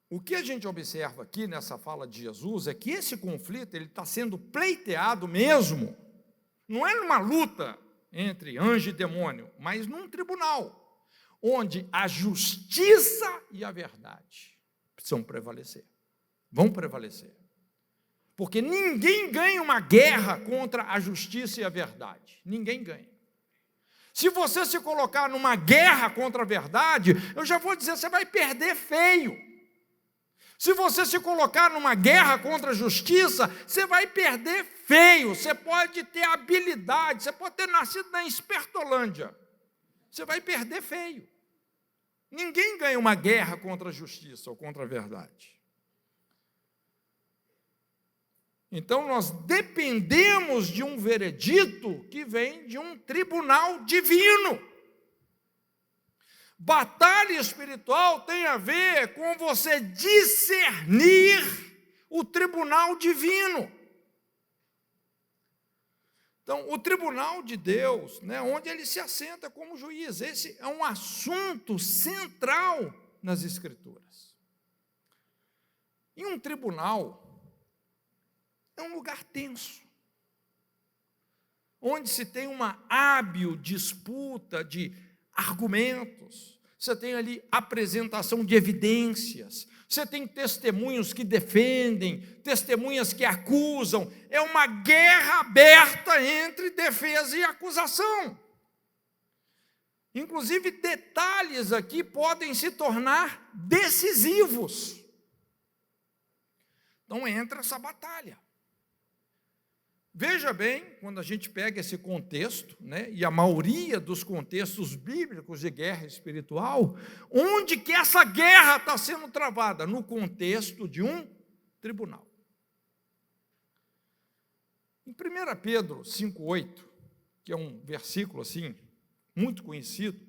O que a gente observa aqui nessa fala de Jesus é que esse conflito ele está sendo pleiteado mesmo, não é numa luta entre anjo e demônio, mas num tribunal, onde a justiça e a verdade precisam prevalecer, vão prevalecer. Porque ninguém ganha uma guerra contra a justiça e a verdade, ninguém ganha. Se você se colocar numa guerra contra a verdade, eu já vou dizer, você vai perder feio. Se você se colocar numa guerra contra a justiça, você vai perder feio. Você pode ter habilidade, você pode ter nascido na Espertolândia. Você vai perder feio. Ninguém ganha uma guerra contra a justiça ou contra a verdade. Então, nós dependemos de um veredito que vem de um tribunal divino. Batalha espiritual tem a ver com você discernir o tribunal divino. Então, o tribunal de Deus, né, onde ele se assenta como juiz, esse é um assunto central nas Escrituras. E um tribunal é um lugar tenso, onde se tem uma hábil disputa de argumentos, você tem ali apresentação de evidências, você tem testemunhos que defendem, testemunhas que acusam, é uma guerra aberta entre defesa e acusação. Inclusive, detalhes aqui podem se tornar decisivos. Então, entra essa batalha. Veja bem, quando a gente pega esse contexto, né, e a maioria dos contextos bíblicos de guerra espiritual, onde que essa guerra está sendo travada? No contexto de um tribunal. Em 1 Pedro 5,8, que é um versículo assim, muito conhecido,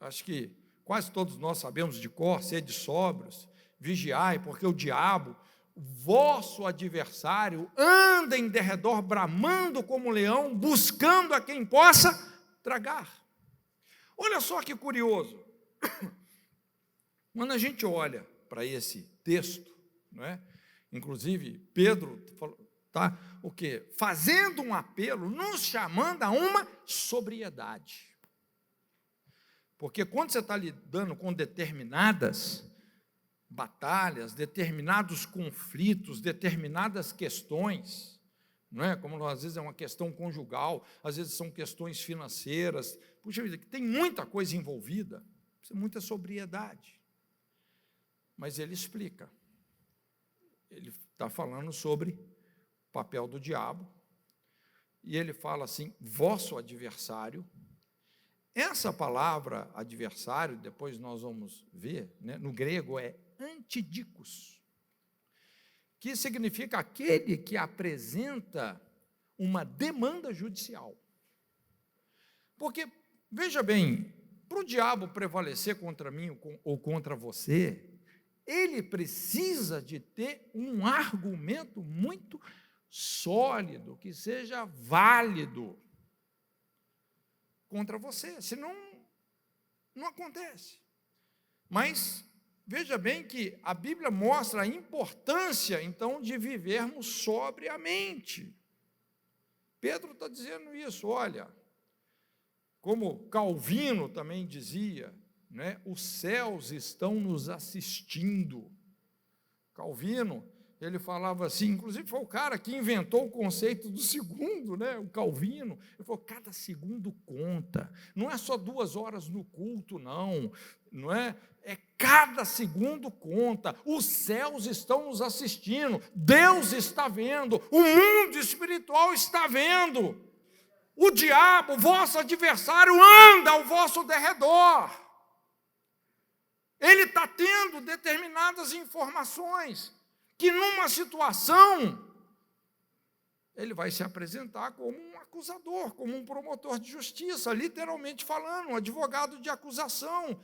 acho que quase todos nós sabemos de cor, sede sóbrios, vigiai, porque o diabo, vosso adversário, anda em derredor bramando como um leão, buscando a quem possa tragar. Olha só que curioso, quando a gente olha para esse texto, não é? Inclusive Pedro está o quê? Fazendo um apelo, nos chamando a uma sobriedade. Porque quando você está lidando com determinadas batalhas, determinados conflitos, determinadas questões, não é? Como às vezes é uma questão conjugal, às vezes são questões financeiras, puxa vida, tem muita coisa envolvida, precisa muita sobriedade. Mas ele explica, ele está falando sobre o papel do diabo, e ele fala assim, vosso adversário. Essa palavra adversário, depois nós vamos ver, né, no grego é antidicos, que significa aquele que apresenta uma demanda judicial. Porque, veja bem, para o diabo prevalecer contra mim ou contra você, ele precisa de ter um argumento muito sólido, que seja válido contra você, senão não acontece. Mas Veja bem que a Bíblia mostra a importância, então, de vivermos sobriamente. Pedro está dizendo isso, olha, como Calvino também dizia, né, os céus estão nos assistindo. Calvino, ele falava assim, inclusive foi o cara que inventou o conceito do segundo, né, o Calvino. Ele falou, cada segundo conta, não é só 2 horas no culto, não é? É cada segundo conta, os céus estão nos assistindo, Deus está vendo, o mundo espiritual está vendo, o diabo, vosso adversário, anda ao vosso derredor, ele está tendo determinadas informações, que numa situação, ele vai se apresentar como um acusador, como um promotor de justiça, literalmente falando, um advogado de acusação,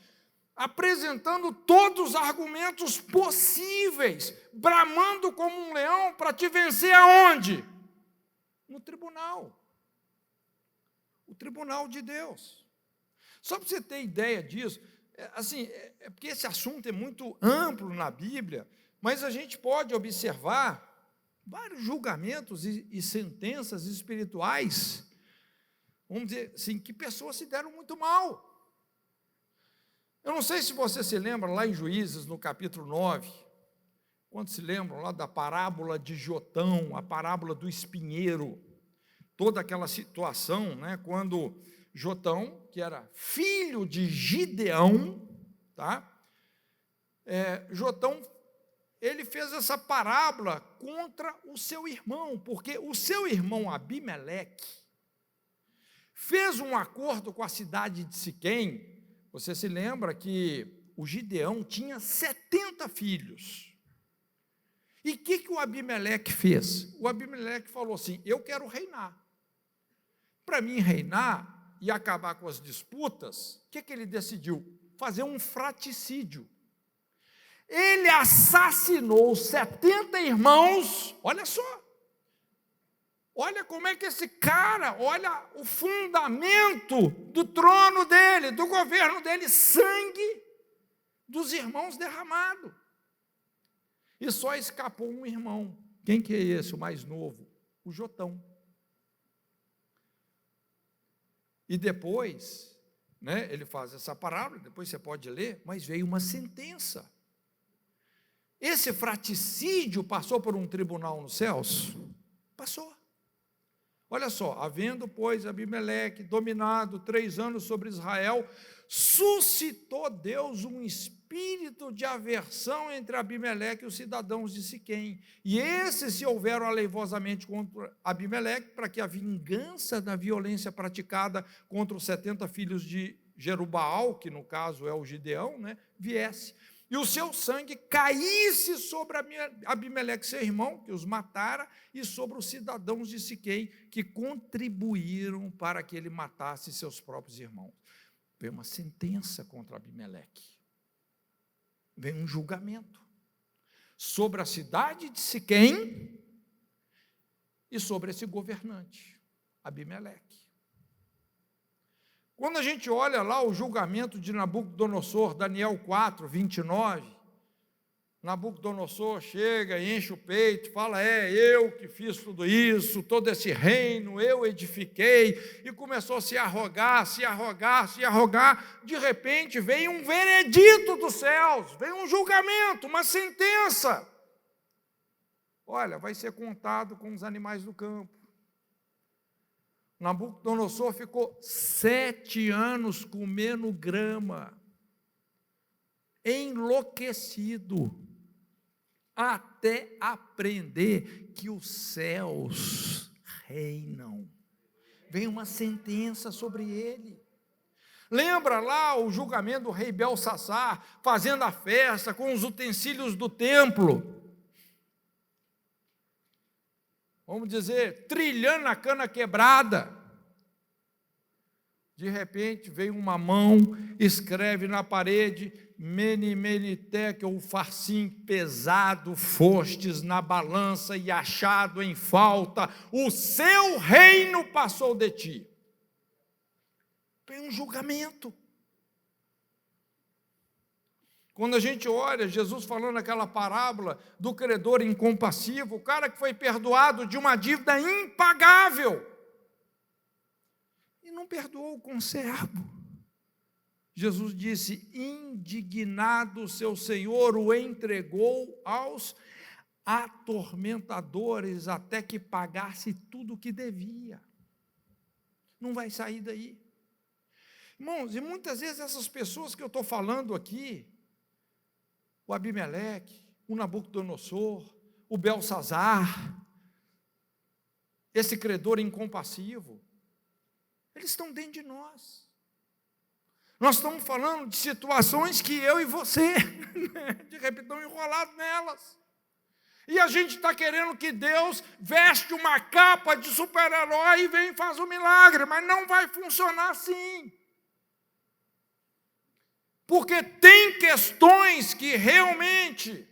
apresentando todos os argumentos possíveis, bramando como um leão para te vencer aonde? No tribunal. O tribunal de Deus. Só para você ter ideia disso, é porque esse assunto é muito amplo na Bíblia, mas a gente pode observar vários julgamentos e sentenças espirituais, vamos dizer assim, que pessoas se deram muito mal. Eu não sei se você se lembra lá em Juízes, no capítulo 9, quando se lembram lá da parábola de Jotão, a parábola do espinheiro, toda aquela situação, né, quando Jotão, que era filho de Gideão, tá? Jotão, ele fez essa parábola contra o seu irmão, porque o seu irmão Abimeleque fez um acordo com a cidade de Siquém. Você se lembra que o Gideão tinha 70 filhos. E o que o Abimeleque fez? O Abimeleque falou assim, eu quero reinar. Para mim reinar e acabar com as disputas, o que ele decidiu? Fazer um fratricídio. Ele assassinou 70 irmãos, olha só. Olha como é que esse cara, olha o fundamento do trono dele, do governo dele, sangue dos irmãos derramado. E só escapou um irmão. Quem que é esse, o mais novo? O Jotão. E depois, né, ele faz essa parábola, depois você pode ler, mas veio uma sentença. Esse fratricídio passou por um tribunal nos céus? Passou. Olha só, havendo, pois, Abimeleque dominado 3 anos sobre Israel, suscitou Deus um espírito de aversão entre Abimeleque e os cidadãos de Siquém. E esses se houveram aleivosamente contra Abimeleque, para que a vingança da violência praticada contra os 70 filhos de Jerubaal, que no caso é o Gideão, né, viesse. E o seu sangue caísse sobre Abimeleque, seu irmão, que os matara, e sobre os cidadãos de Siquém, que contribuíram para que ele matasse seus próprios irmãos. Veio uma sentença contra Abimeleque. Veio um julgamento sobre a cidade de Siquém e sobre esse governante, Abimeleque. Quando a gente olha lá o julgamento de Nabucodonosor, Daniel 4, 29, Nabucodonosor chega, enche o peito, fala, eu que fiz tudo isso, todo esse reino, eu edifiquei, e começou a se arrogar, de repente veio um veredito dos céus, veio um julgamento, uma sentença. Olha, vai ser contado com os animais do campo. Nabucodonosor ficou 7 anos comendo grama, enlouquecido, até aprender que os céus reinam. Vem uma sentença sobre ele. Lembra lá o julgamento do rei Belsassar, fazendo a festa com os utensílios do templo? Vamos dizer, trilhando a cana quebrada. De repente, vem uma mão, escreve na parede, Mene, Mene, Tekel, o farsim pesado fostes na balança e achado em falta, o seu reino passou de ti. Vem um julgamento. Quando a gente olha Jesus falando aquela parábola do credor incompassivo, o cara que foi perdoado de uma dívida impagável e não perdoou o conservo. Jesus disse: indignado, seu senhor o entregou aos atormentadores até que pagasse tudo o que devia. Não vai sair daí. Irmãos, e muitas vezes essas pessoas que eu estou falando aqui, o Abimeleque, o Nabucodonosor, o Belsazar, esse credor incompassivo, eles estão dentro de nós. Nós estamos falando de situações que eu e você, de repente, estão enrolados nelas. E a gente está querendo que Deus veste uma capa de super-herói e vem e faz um milagre, mas não vai funcionar assim. Porque tem questões que realmente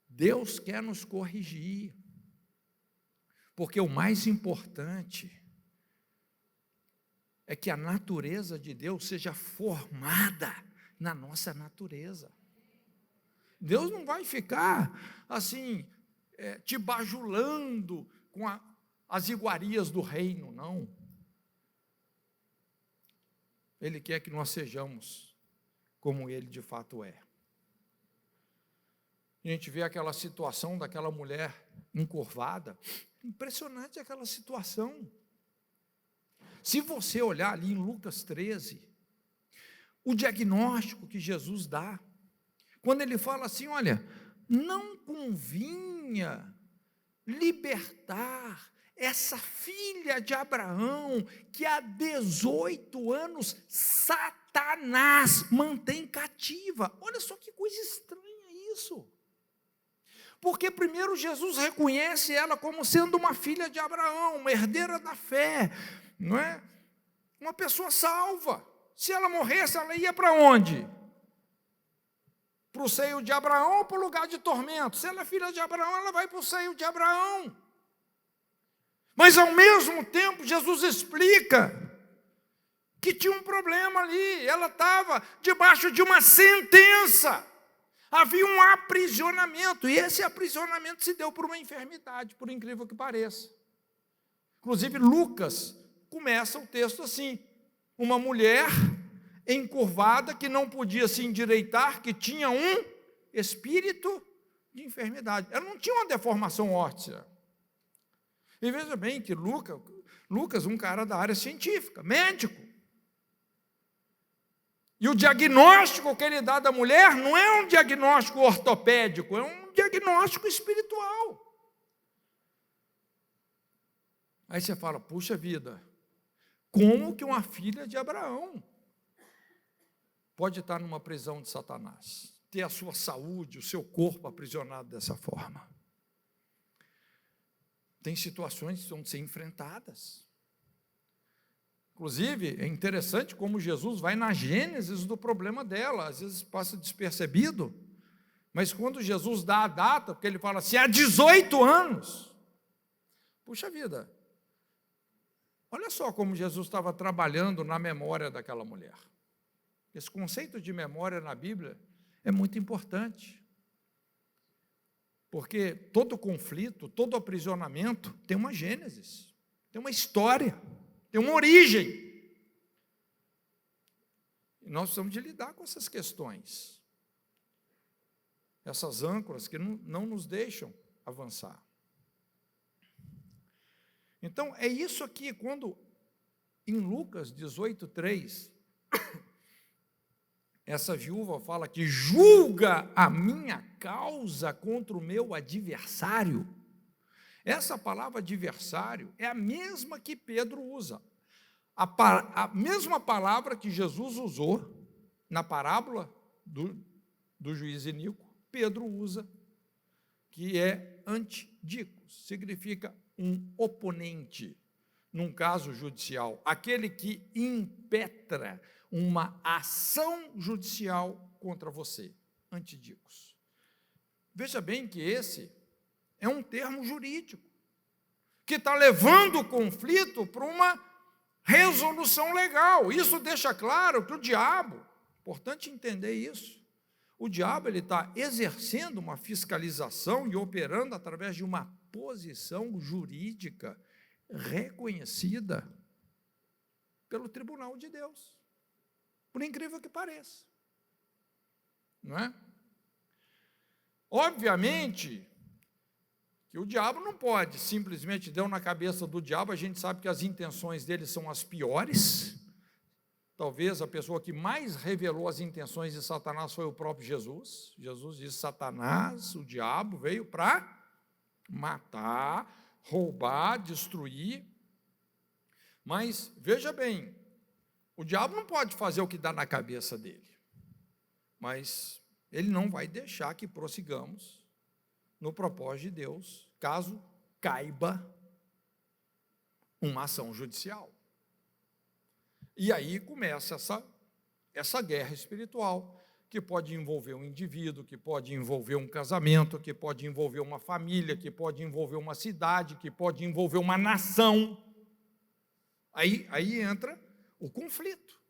Deus quer nos corrigir. Porque o mais importante é que a natureza de Deus seja formada na nossa natureza. Deus não vai ficar assim, te bajulando com as iguarias do reino, não. Ele quer que nós sejamos como Ele de fato é. A gente vê aquela situação daquela mulher encurvada, impressionante aquela situação. Se você olhar ali em Lucas 13, o diagnóstico que Jesus dá, quando ele fala assim, olha, não convinha libertar essa filha de Abraão, que há 18 anos Satanás mantém cativa. Olha só que coisa estranha isso. Porque primeiro Jesus reconhece ela como sendo uma filha de Abraão, uma herdeira da fé, não é? Uma pessoa salva. Se ela morresse, ela ia para onde? Para o seio de Abraão ou para o lugar de tormento? Se ela é filha de Abraão, ela vai para o seio de Abraão. Mas ao mesmo tempo, Jesus explica que tinha um problema ali. Ela estava debaixo de uma sentença. Havia um aprisionamento, e esse aprisionamento se deu por uma enfermidade, por incrível que pareça. Inclusive, Lucas começa o texto assim: uma mulher encurvada que não podia se endireitar, que tinha um espírito de enfermidade. Ela não tinha uma deformação óssea. E veja bem que Lucas, um cara da área científica, médico. E o diagnóstico que ele dá da mulher não é um diagnóstico ortopédico, é um diagnóstico espiritual. Aí você fala, puxa vida, como que uma filha de Abraão pode estar numa prisão de Satanás, ter a sua saúde, o seu corpo aprisionado dessa forma? Tem situações que vão ser enfrentadas. Inclusive, é interessante como Jesus vai na gênese do problema dela, às vezes passa despercebido, mas quando Jesus dá a data, porque ele fala assim, há 18 anos, puxa vida, olha só como Jesus estava trabalhando na memória daquela mulher. Esse conceito de memória na Bíblia é muito importante, porque todo conflito, todo aprisionamento tem uma gênese, tem uma história, tem uma origem. E nós precisamos de lidar com essas questões, essas âncoras que não nos deixam avançar. Então, é isso aqui, quando em Lucas 18:3, essa viúva fala que julga a minha causa contra o meu adversário. Essa palavra adversário é a mesma que Pedro usa. A mesma palavra que Jesus usou na parábola do juiz iníquo, Pedro usa, que é antidicos, significa um oponente, num caso judicial, aquele que impetra uma ação judicial contra você, antidicos. Veja bem que esse é um termo jurídico, que está levando o conflito para uma resolução legal. Isso deixa claro que o diabo, importante entender isso, o diabo está exercendo uma fiscalização e operando através de uma posição jurídica reconhecida pelo tribunal de Deus, por incrível que pareça, não é? Obviamente que o diabo não pode simplesmente deu na cabeça do diabo, a gente sabe que as intenções dele são as piores. Talvez a pessoa que mais revelou as intenções de Satanás foi o próprio Jesus. Jesus disse: Satanás, o diabo, veio para matar, roubar, destruir. Mas, veja bem, o diabo não pode fazer o que dá na cabeça dele, mas ele não vai deixar que prossigamos no propósito de Deus, caso caiba uma ação judicial. E aí começa essa guerra espiritual, que pode envolver um indivíduo, que pode envolver um casamento, que pode envolver uma família, que pode envolver uma cidade, que pode envolver uma nação. Aí entra o conflito.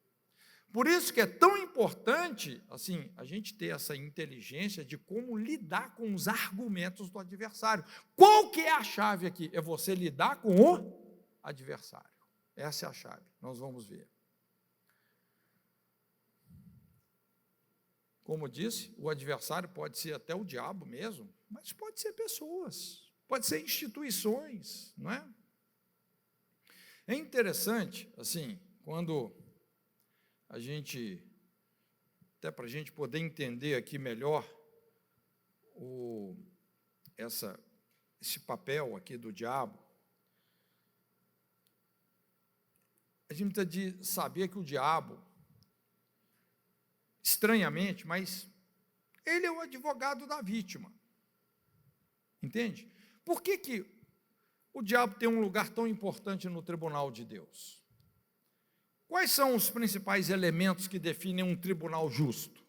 Por isso que é tão importante, assim, a gente ter essa inteligência de como lidar com os argumentos do adversário. Qual que é a chave aqui? É você lidar com o adversário. Essa é a chave. Nós vamos ver. Como disse, o adversário pode ser até o diabo mesmo, mas pode ser pessoas, pode ser instituições, não é? É interessante, assim, quando a gente, até para a gente poder entender aqui melhor esse papel aqui do diabo, a gente precisa de saber que o diabo, estranhamente, mas ele é o advogado da vítima. Entende? Por que o diabo tem um lugar tão importante no tribunal de Deus? Quais são os principais elementos que definem um tribunal justo?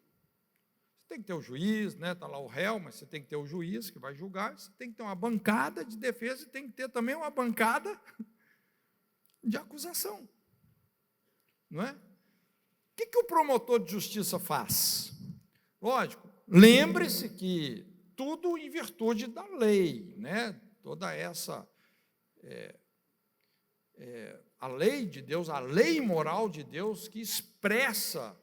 Você tem que ter o juiz, né? Está lá o réu, mas você tem que ter o juiz que vai julgar, você tem que ter uma bancada de defesa e tem que ter também uma bancada de acusação. Não é? O que o promotor de justiça faz? Lógico, lembre-se que tudo em virtude da lei, né? Toda essa a lei de Deus, a lei moral de Deus que expressa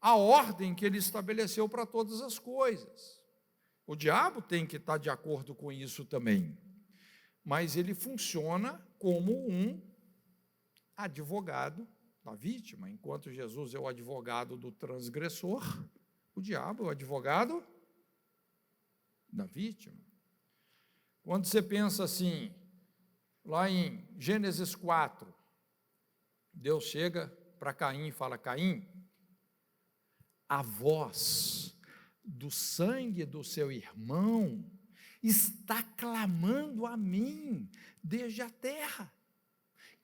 a ordem que ele estabeleceu para todas as coisas. O diabo tem que estar de acordo com isso também, mas ele funciona como um advogado da vítima. Enquanto Jesus é o advogado do transgressor, o diabo é o advogado da vítima. Quando você pensa assim, lá em Gênesis 4, Deus chega para Caim e fala: Caim, a voz do sangue do seu irmão está clamando a mim desde a terra.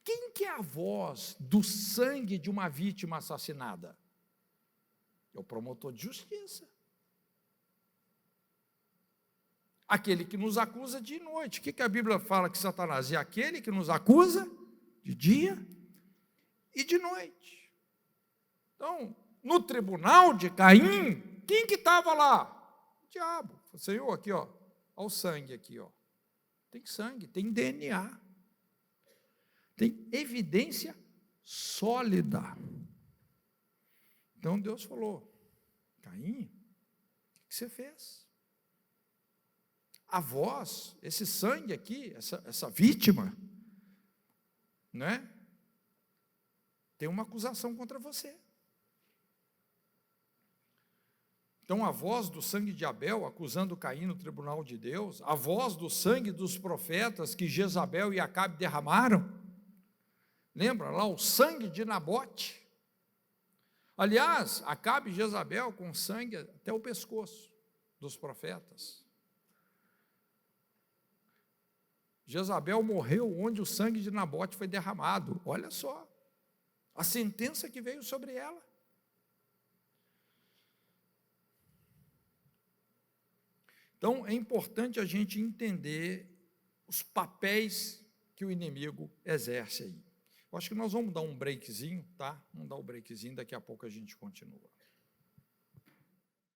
Quem que é a voz do sangue de uma vítima assassinada? É o promotor de justiça. Aquele que nos acusa de noite. O que a Bíblia fala que Satanás é? Aquele que nos acusa de dia e de noite. Então, no tribunal de Caim, quem que estava lá? O diabo. O Senhor, aqui, ó, olha o sangue aqui, ó. Tem sangue, tem DNA. Tem evidência sólida. Então Deus falou: Caim, o que você fez? A voz, esse sangue aqui, essa vítima, né? Tem uma acusação contra você. Então, a voz do sangue de Abel acusando Caim no tribunal de Deus, a voz do sangue dos profetas que Jezabel e Acabe derramaram. Lembra lá o sangue de Nabote? Aliás, Acabe e Jezabel com sangue até o pescoço dos profetas. Jezabel morreu onde o sangue de Nabote foi derramado. Olha só, a sentença que veio sobre ela. Então, é importante a gente entender os papéis que o inimigo exerce aí. Eu acho que nós vamos dar um breakzinho, tá? Vamos dar um breakzinho, daqui a pouco a gente continua.